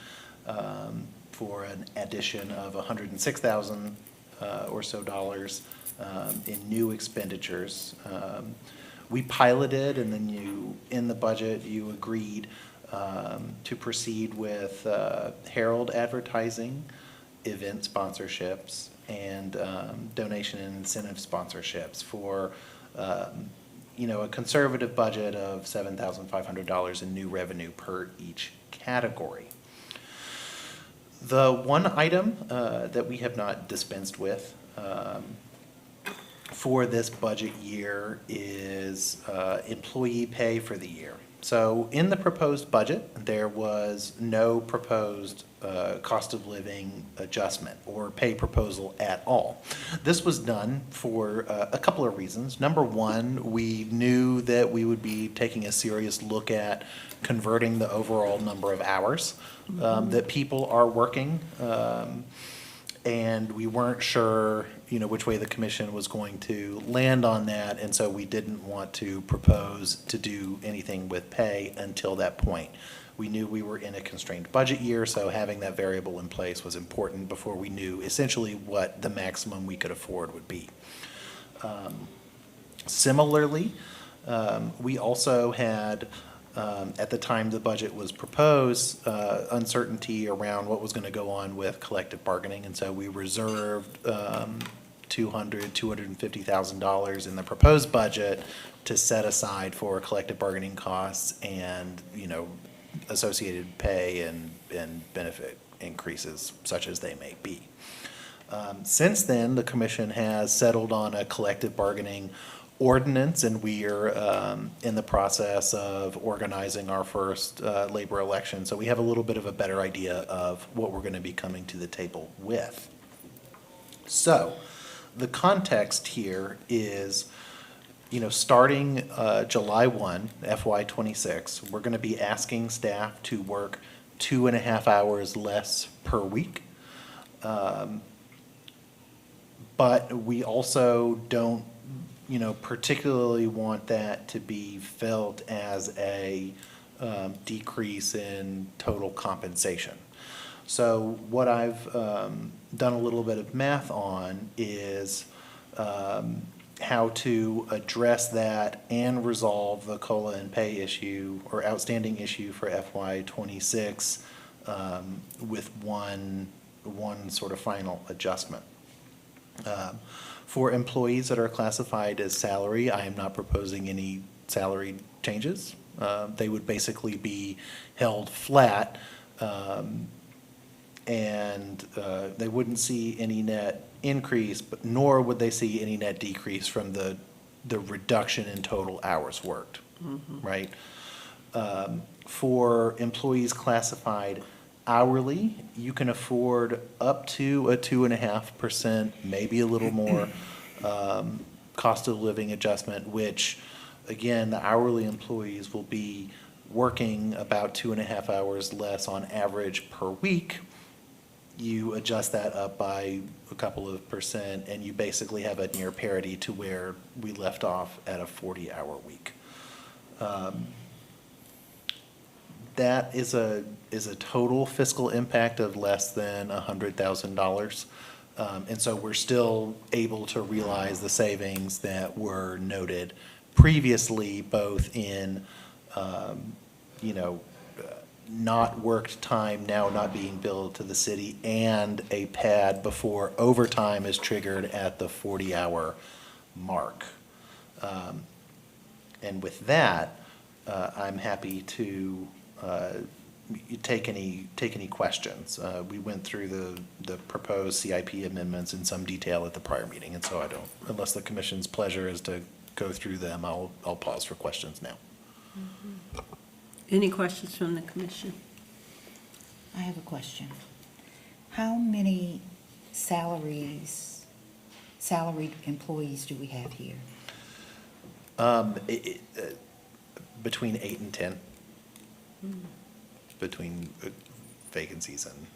for an addition of $106,000 or so dollars in new expenditures. We piloted, and then in the budget, you agreed to proceed with Herald advertising, event sponsorships, and donation and incentive sponsorships for, a conservative budget of $7,500 in new revenue per each category. The one item that we have not dispensed with for this budget year is employee pay for the year. So in the proposed budget, there was no proposed cost of living adjustment or pay proposal at all. This was done for a couple of reasons. Number one, we knew that we would be taking a serious look at converting the overall number of hours that people are working. And we weren't sure, which way the commission was going to land on that, and so we didn't want to propose to do anything with pay until that point. We knew we were in a constrained budget year, so having that variable in place was important before we knew essentially what the maximum we could afford would be. Similarly, we also had, at the time the budget was proposed, uncertainty around what was going to go on with collective bargaining, and so we reserved $250,000 in the proposed budget to set aside for collective bargaining costs and, associated pay and benefit increases, such as they may be. Since then, the commission has settled on a collective bargaining ordinance, and we are in the process of organizing our first labor election. So we have a little bit of a better idea of what we're going to be coming to the table with. So the context here is, starting July 1, FY '26, we're going to be asking staff to work 2.5 hours less per week. But we also don't particularly want that to be felt as a decrease in total compensation. So what I've done a little bit of math on is how to address that and resolve the COLA and pay issue or outstanding issue for FY '26 with one sort of final adjustment. For employees that are classified as salary, I am not proposing any salary changes. They would basically be held flat, and they wouldn't see any net increase, but nor would they see any net decrease from the reduction in total hours worked, right? For employees classified hourly, you can afford up to a 2.5%, maybe a little more, cost of living adjustment, which, again, the hourly employees will be working about 2.5 hours less on average per week. You adjust that up by a couple of percent, and you basically have a near parity to where we left off at a 40-hour week. That is a total fiscal impact of less than $100,000. And so we're still able to realize the savings that were noted previously, both in, not worked time now not being billed to the city, and a pad before overtime is triggered at the 40-hour mark. And with that, I'm happy to take any questions. We went through the proposed CIP amendments in some detail at the prior meeting, and so I don't, unless the commission's pleasure is to go through them, I'll pause for questions now. Any questions from the commission? I have a question. How many salaried employees do we have here? Between 8 and 10. Between vacancies and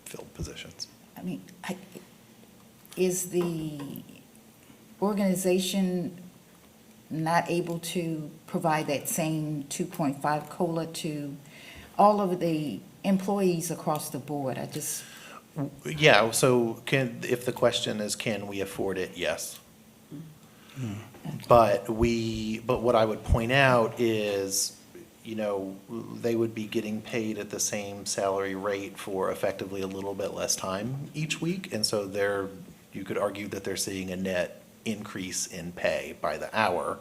filled positions. I mean, is the organization not able to provide that same 2.5 COLA to all of the employees across the board? Yeah, so if the question is, can we afford it? Yes. But what I would point out is, they would be getting paid at the same salary rate for effectively a little bit less time each week. And so you could argue that they're seeing a net increase in pay by the hour.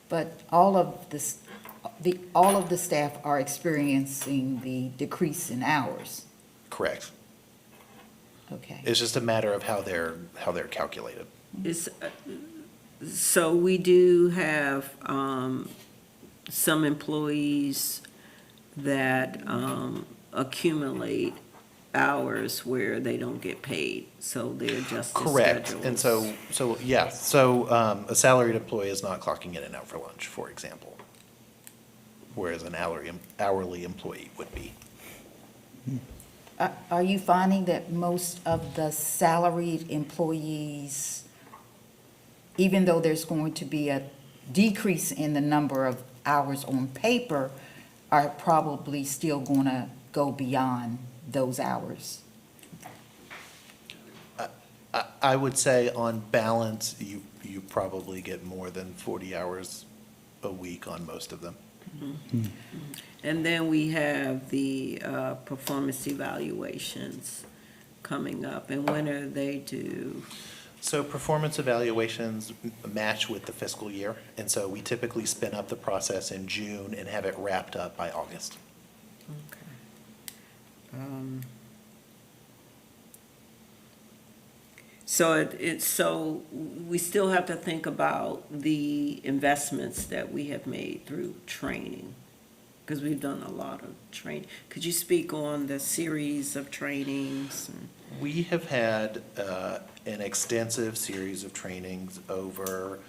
But all of the staff are experiencing the decrease in hours. Correct. Okay. It's just a matter of how they're calculated. So we do have some employees that accumulate hours where they don't get paid, so they adjust their Correct. schedules. And so yes, a salaried employee is not clocking in and out for lunch, for example, whereas an hourly employee would be. Are you finding that most of the salaried employees, even though there's going to be a decrease in the number of hours on paper, are probably still going to go beyond those hours? I would say on balance, you probably get more than 40 hours a week on most of them. And then we have the performance evaluations coming up, and when are they due? So performance evaluations match with the fiscal year, and so we typically spin up the process in June and have it wrapped up by August. So we still have to think about the investments that we have made through training, because we've done a lot of training. Could you speak on the series of trainings? We have had an extensive series of trainings over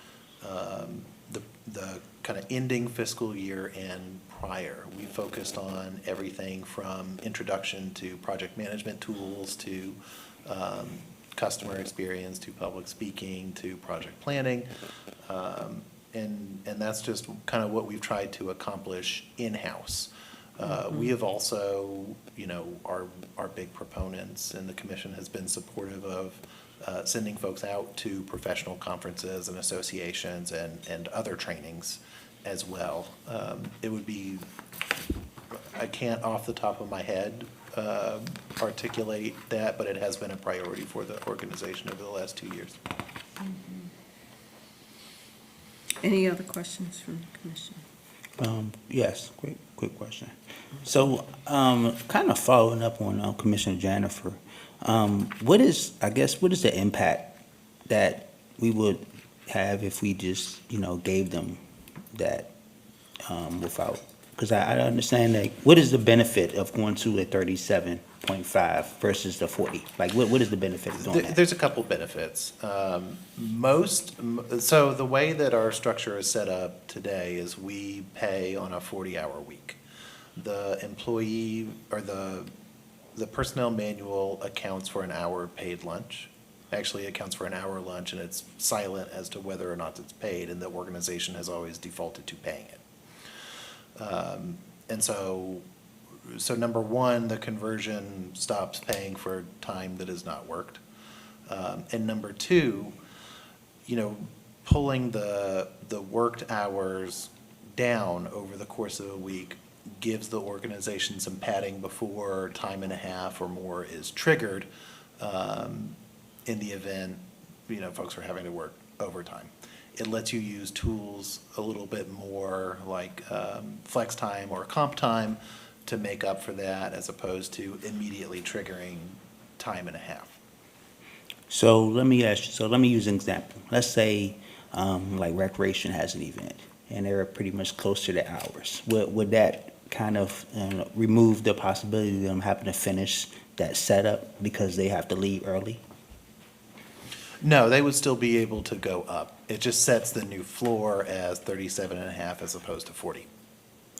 the kind of ending fiscal year and prior. We focused on everything from introduction to project management tools to customer experience to public speaking to project planning. And that's just kind of what we've tried to accomplish in-house. We have also, are big proponents, and the commission has been supportive of sending folks out to professional conferences and associations and other trainings as well. It would be, I can't off the top of my head articulate that, but it has been a priority for the organization over the last 2 years. Any other questions from the commission? Yes, quick question. So, kind of following up on Commissioner Jennifer, what is the impact that we would have if we just, gave them that without? Because I understand, like, what is the benefit of going to a 37.5 versus the 40? Like, what is the benefit of doing that? There's a couple benefits. So the way that our structure is set up today is we pay on a 40-hour week. The employee, or the personnel manual accounts for an hour paid lunch. Actually, it accounts for an hour lunch, and it's silent as to whether or not it's paid, and the organization has always defaulted to paying it. And so number one, the conversion stops paying for time that is not worked. And number two, pulling the worked hours down over the course of a week gives the organization some padding before time and a half or more is triggered, in the event, folks are having to work overtime. It lets you use tools a little bit more like flex time or comp time to make up for that, as opposed to immediately triggering time and a half. So let me use an example. Let's say, like recreation has an event, and they're pretty much close to the hours. Would that kind of remove the possibility of them having to finish that setup because they have to leave early? No, they would still be able to go up. It just sets the new floor as 37.5 as opposed to 40.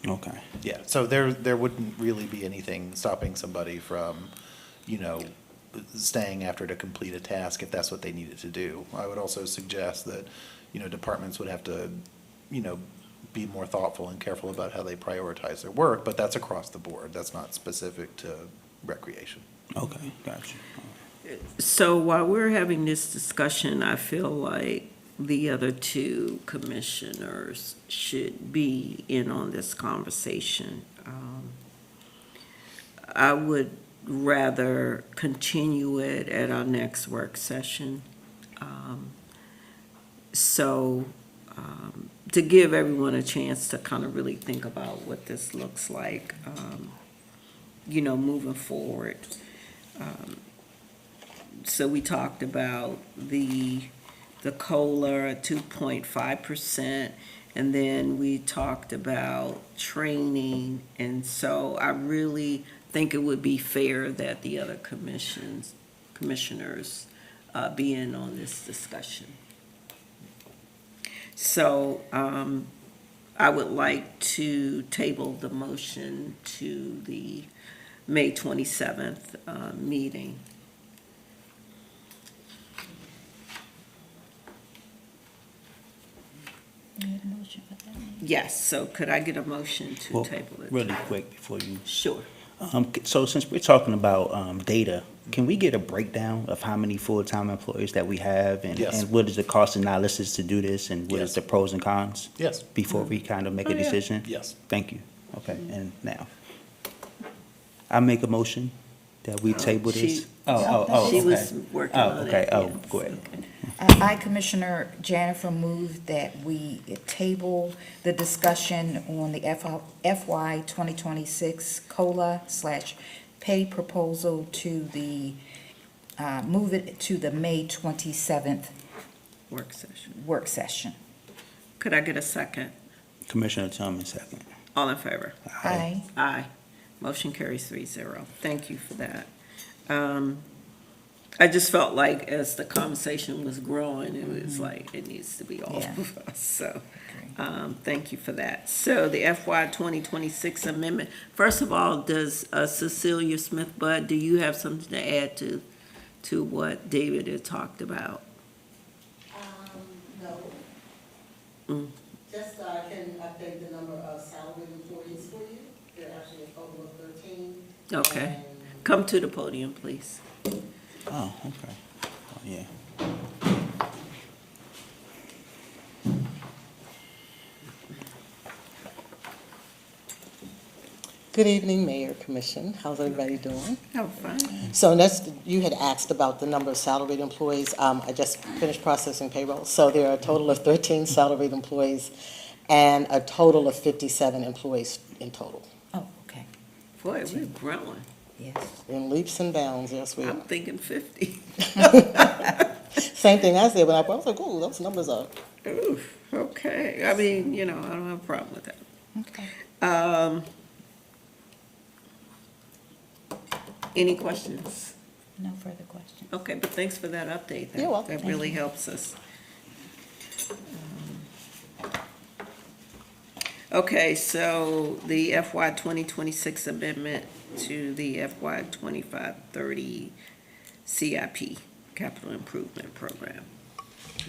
Okay. Yeah, so there wouldn't really be anything stopping somebody from, staying after to complete a task if that's what they needed to do. I would also suggest that, departments would have to, be more thoughtful and careful about how they prioritize their work, but that's across the board. That's not specific to recreation. Okay, gotcha. So while we're having this discussion, I feel like the other two commissioners should be in on this conversation. I would rather continue it at our next work session. To give everyone a chance to kind of really think about what this looks like, moving forward. So we talked about the COLA at 2.5%, and then we talked about training. And so I really think it would be fair that the other commissioners be in on this discussion. So I would like to table the motion to the May 27th meeting. Need a motion for that? Yes, so could I get a motion to Well, table it? really quick before you. Sure. So since we're talking about data, can we get a breakdown of how many full-time employees that we have? Yes. And what is the cost analysis to do this, and what is Yes. the pros and cons? Yes. Before we kind of make Oh, a yeah. decision? Yes. Thank you. Okay, and now, I make a motion that we table this. she- Oh, She okay. was working Oh, on it. okay. Oh, yes, go ahead. okay. I, Commissioner Jennifer, move that we table the discussion on the FY 2026 COLA/pay proposal to the, move it to the May 27th Work session. work session. Could I get a second? Commissioner Tillman, second. All in favor? Aye. Aye. Motion carries 3-0. Thank you for that. I just felt like as the conversation was growing, it was like, it needs to be all Yeah. of us, so, Agree. thank you for that. So the FY 2026 amendment, first of all, does Cecilia Smith Budd, do you have something to add to what David had talked about? No. Mm. Just, I can update the number of salaried employees for you. There are actually a total of 13. Okay. And Come to the podium, please. Oh, okay. Oh, yeah. Good evening, Mayor, Commission. How's everybody doing? Oh, fine. So next, you had asked about the number of salaried employees. I just finished processing payroll. So there are a total of 13 salaried employees and a total of 57 employees in total. Oh, okay, Boy, we're growing. yes. In leaps and bounds, yes, we are. I'm thinking 50. Same thing I said when I was like, oh, those numbers are. Ooh, okay. I mean, I don't have a problem with that. Okay. Any questions? No further questions. Okay, but thanks for that update. You're welcome. That really helps us. Okay, so the FY 2026 amendment to the FY 2530 CIP, Capital Improvement Program.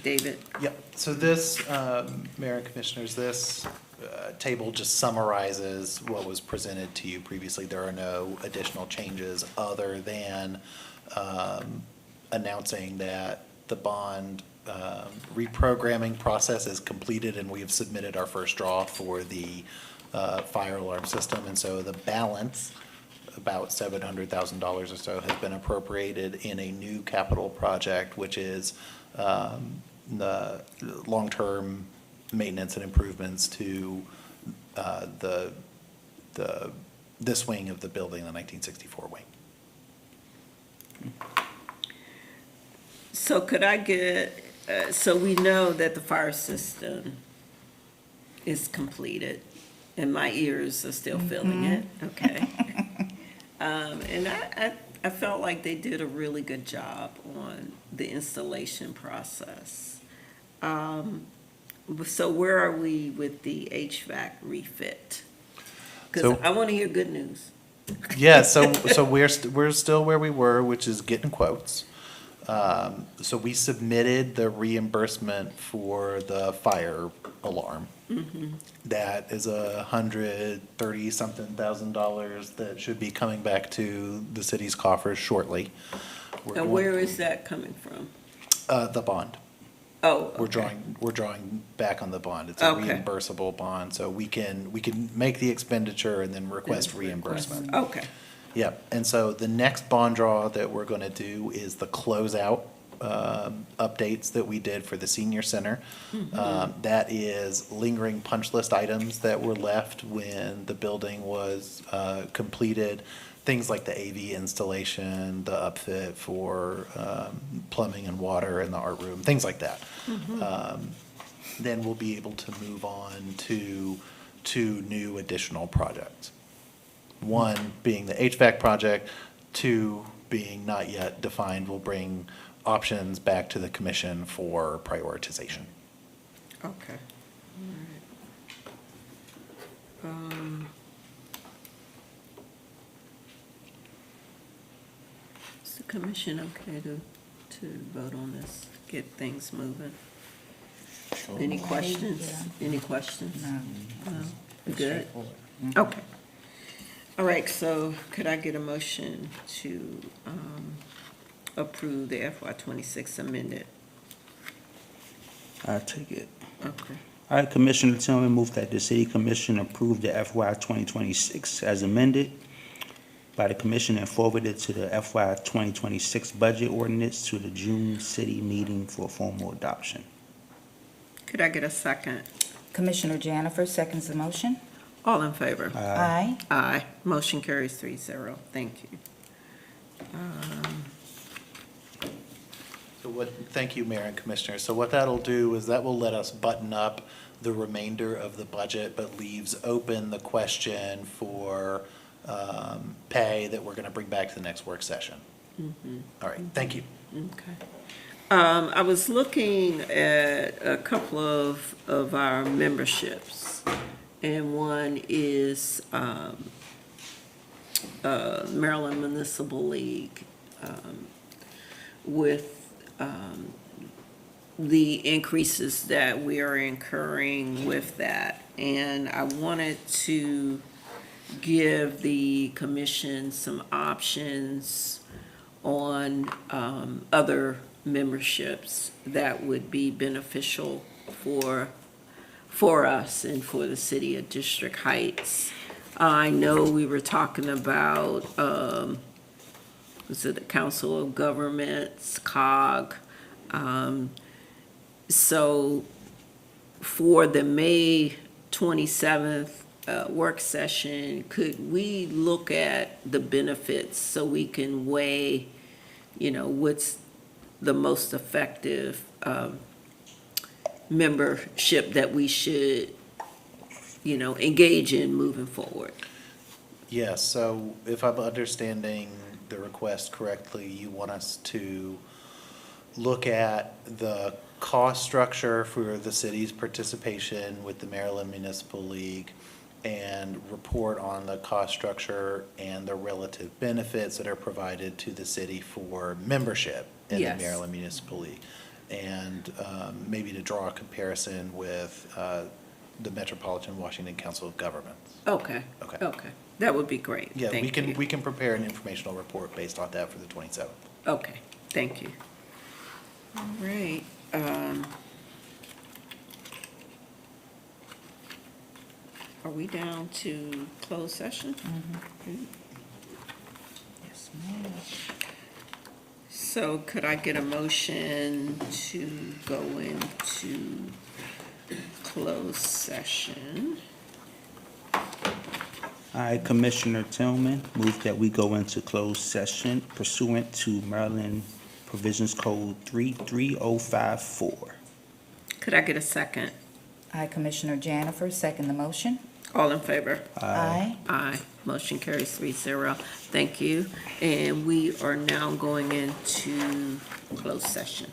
David? Yep, so this, Mayor and Commissioners, this table just summarizes what was presented to you previously. There are no additional changes other than announcing that the bond reprogramming process is completed and we have submitted our first draw for the fire alarm system. And so the balance, about $700,000 or so, has been appropriated in a new capital project, which is the long-term maintenance and improvements to this wing of the building, the 1964 wing. So could I get, so we know that the fire system is completed, and my ears are still feeling it, okay? And I felt like they did a really good job on the installation process. So where are we with the HVAC refit? Because So- I want to hear good news. Yeah, so we're still where we were, which is getting quotes. So we submitted the reimbursement for the fire alarm. That is $130-something thousand that should be coming back to the city's coffers shortly. We're And going- where is that coming from? The bond. Oh, We're okay. drawing back on the bond. It's a Okay. reimbursable bond, so we can make the expenditure and then request reimbursement. Okay. Yep, and so the next bond draw that we're gonna do is the closeout updates that we did for the senior center. That is lingering punch list items that were left when the building was completed. Things like the AV installation, the upfit for plumbing and water in the art room, things like that. Then we'll be able to move on to two new additional projects. One being the HVAC project, two being not yet defined, will bring options back to the commission for prioritization. Okay. the commission okay to vote on this, get things moving? Any questions? Yeah. Any questions? No. No? Good? Okay. All right, so could I get a motion to approve the FY '26 amended? I take it. Okay. All right, Commissioner Tillman moved that the city commission approve the FY 2026 as amended by the commission and forwarded to the FY 2026 budget ordinance to the June city meeting for formal adoption. Could I get a second? Commissioner Janifer seconds the motion. All in favor? Aye. Aye. Motion carries 3-0. Thank you. Thank you, Mayor and Commissioners. So what that'll do is that will let us button up the remainder of the budget, but leaves open the question for pay that we're going to bring back to the next work session. All right, thank you. Okay. I was looking at a couple of our memberships, and one is Maryland Municipal League, with the increases that we are incurring with that. And I wanted to give the commission some options on other memberships that would be beneficial for us and for the city of District Heights. I know we were talking about, was it the Council of Governments, COG? So for the May 27th work session, could we look at the benefits so we can weigh, what's the most effective membership that we should, engage in moving forward? Yes, so if I'm understanding the request correctly, you want us to look at the cost structure for the city's participation with the Maryland Municipal League and report on the cost structure and the relative benefits that are provided to the city for membership in the Yes. Maryland Municipal League. And maybe to draw a comparison with the Metropolitan Washington Council of Governments. Okay. Okay. Okay. That would be great. Yeah, Thank you. we can prepare an informational report based on that for the 27th. Okay, thank you. All right. Are we down to closed session? Yes, ma'am. So could I get a motion to go into closed session? All right, Commissioner Tillman moved that we go into closed session pursuant to Maryland Provisions Code 33054. Could I get a second? I, Commissioner Janifer, second the motion. All in favor? Aye. Aye. Motion carries 3-0. Thank you. And we are now going into closed session.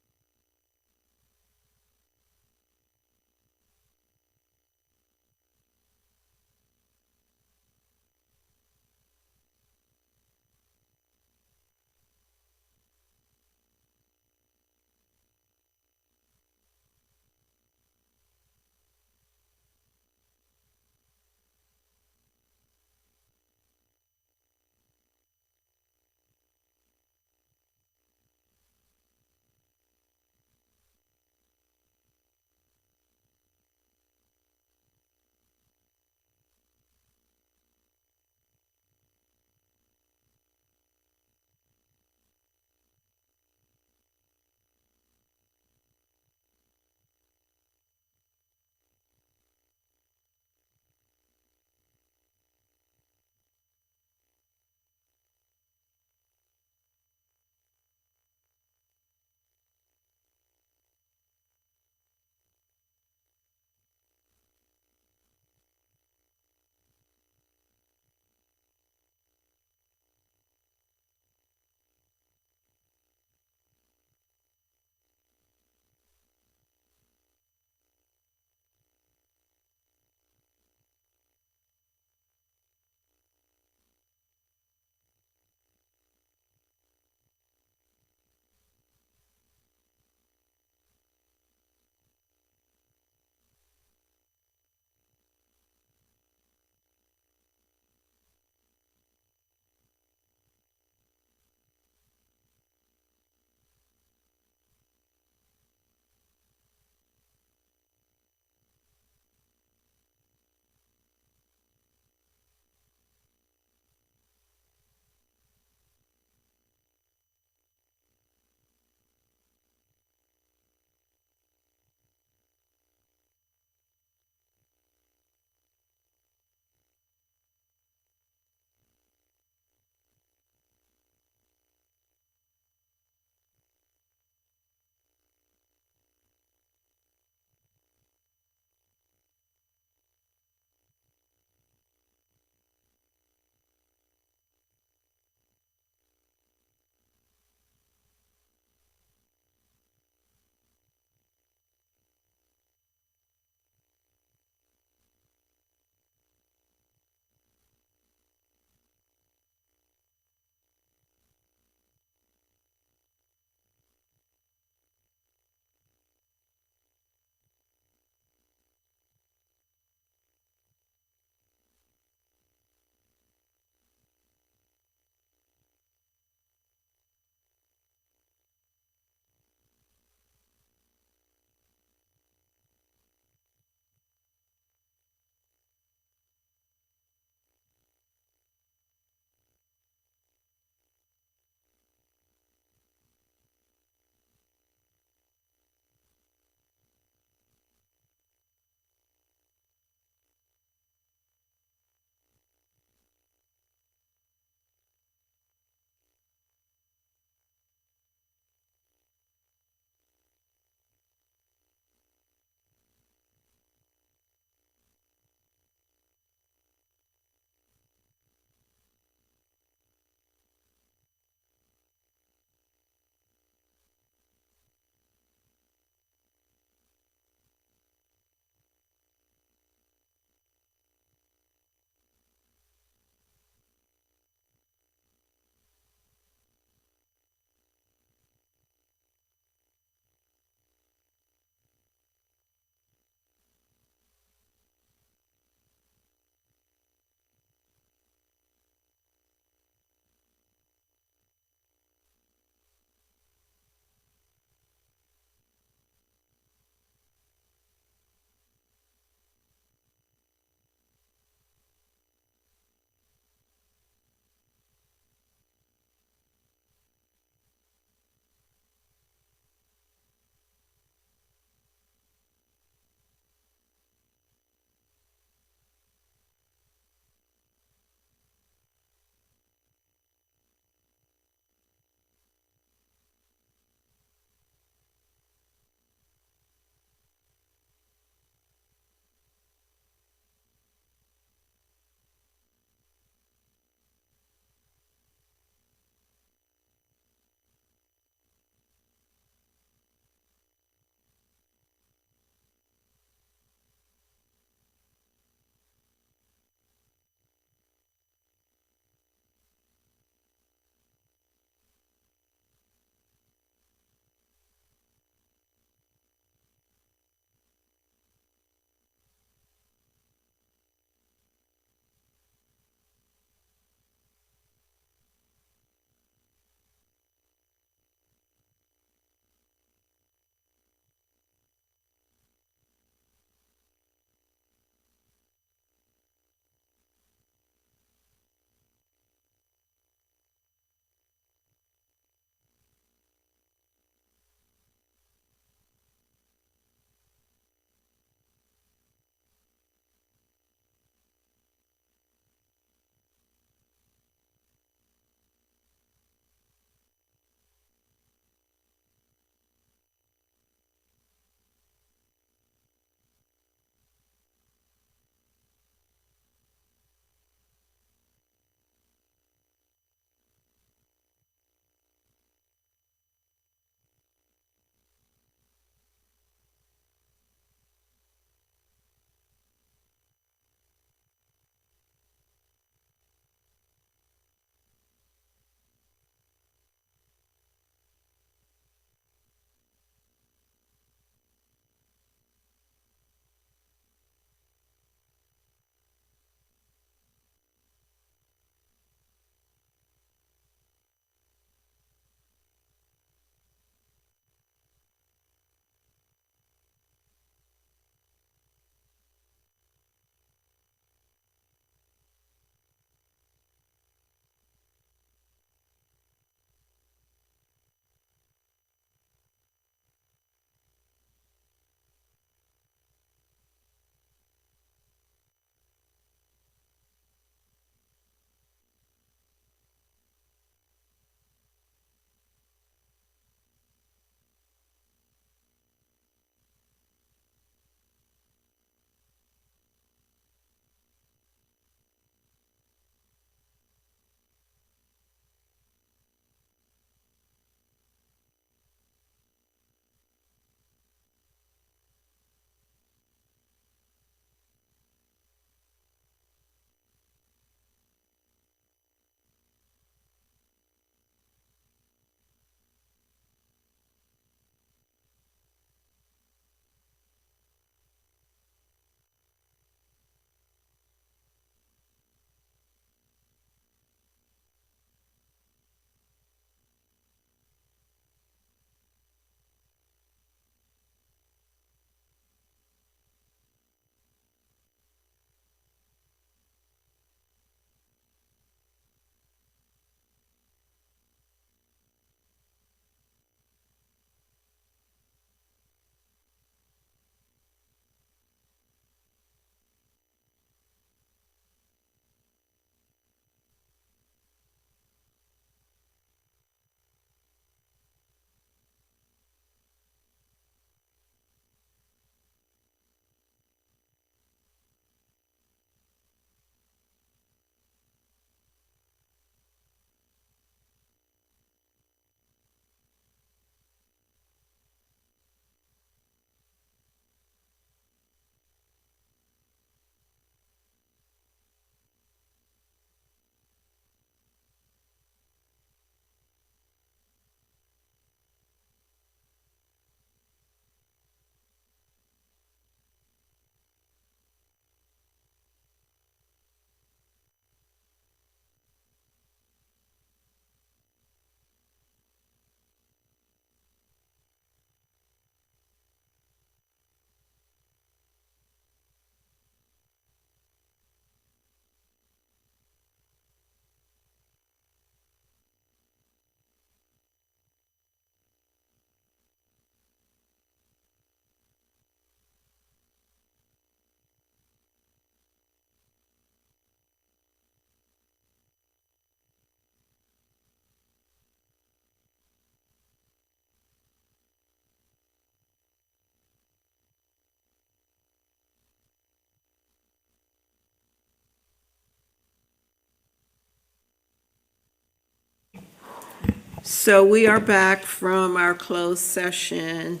So we are back from our closed session,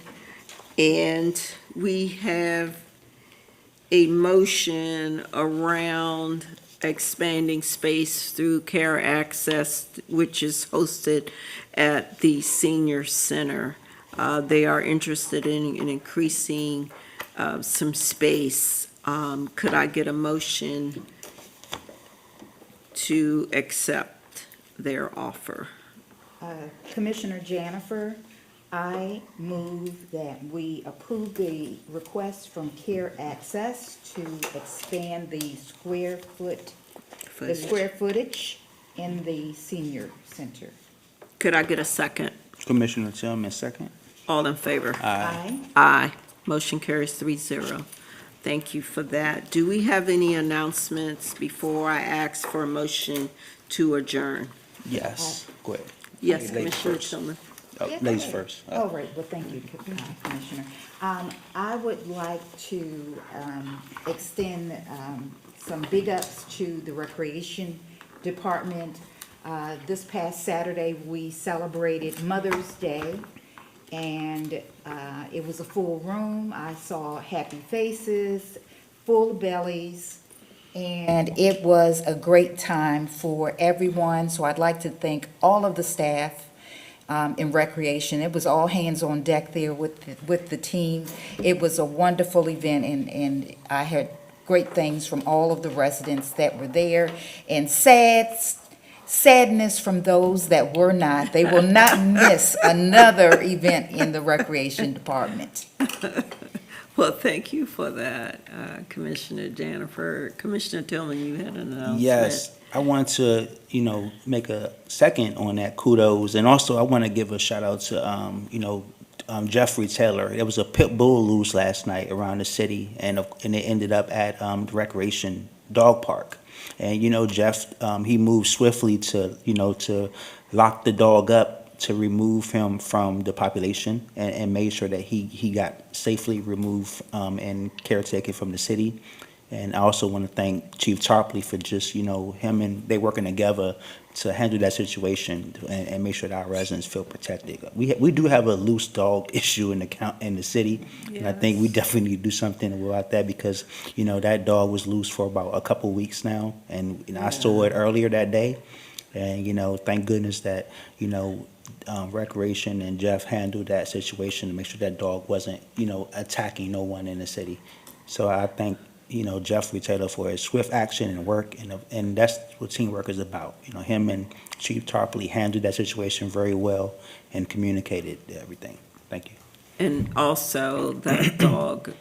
and we have a motion around expanding space through Care Access, which is hosted at the senior center. They are interested in increasing some space. Could I get a motion to accept their offer? Commissioner Janifer, I move that we approve the request from Care Access to expand the square footage in the senior center. Could I get a second? Commissioner Tillman, second. All in favor? Aye. Aye. Motion carries 3-0. Thank you for that. Do we have any announcements before I ask for a motion to adjourn? Yes, go ahead. Yes, Ladies Commissioner first. Tillman. Oh, ladies first. Oh, right, well, thank you, Commissioner. I would like to extend some big ups to the Recreation Department. This past Saturday, we celebrated Mother's Day, and it was a full room. I saw happy faces, full bellies, and it was a great time for everyone. So I'd like to thank all of the staff in Recreation. It was all hands on deck there with the team. It was a wonderful event, and I heard great things from all of the residents that were there, and sadness from those that were not. They will not miss another event in the Recreation Department. Well, thank you for that, Commissioner Janifer. Commissioner Tillman, you had an announcement. Yes, I want to, make a second on that kudos, and also I want to give a shout out to, Jeffrey Taylor. There was a pit bull loose last night around the city, and it ended up at the Recreation Dog Park. And Jeff, he moved swiftly to lock the dog up, to remove him from the population, and made sure that he got safely removed and caretaken from the city. And I also want to thank Chief Tarpley for just, him and they working together to handle that situation and make sure that our residents feel protected. We do have a loose dog issue in the city, and I think we definitely need to do something about that because, that dog was loose for about a couple weeks now, and I saw it earlier that day. And, thank goodness that, Recreation and Jeff handled that situation to make sure that dog wasn't, attacking no one in the city. So I thank, Jeffrey Taylor for his swift action and work, and that's what teamwork is about. Him and Chief Tarpley handled that situation very well and communicated everything. Thank you. And also, that dog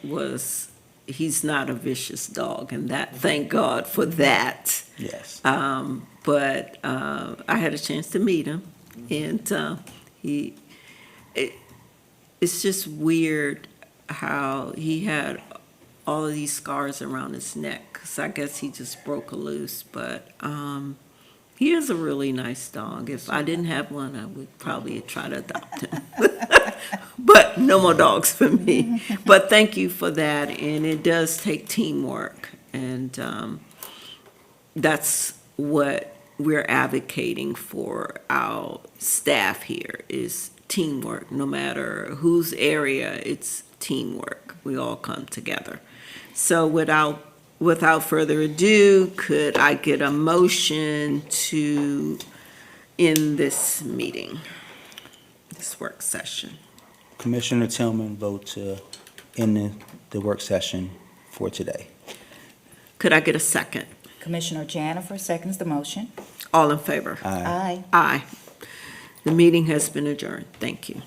he's not a vicious dog, and thank God for that. Yes. But I had a chance to meet him, and it's just weird how he had all of these scars around his neck, because I guess he just broke loose, but he is a really nice dog. If I didn't have one, I would probably try to adopt him. But no more dogs for me. But thank you for that, and it does take teamwork, and that's what we're advocating for our staff here is teamwork. No matter whose area, it's teamwork. We all come together. So without further ado, could I get a motion to end this meeting, this work session? Commissioner Tillman vote to end the work session for today. Could I get a second? Commissioner Janifer seconds the motion. All in favor? Aye. Aye. Aye. The meeting has been adjourned. Thank you.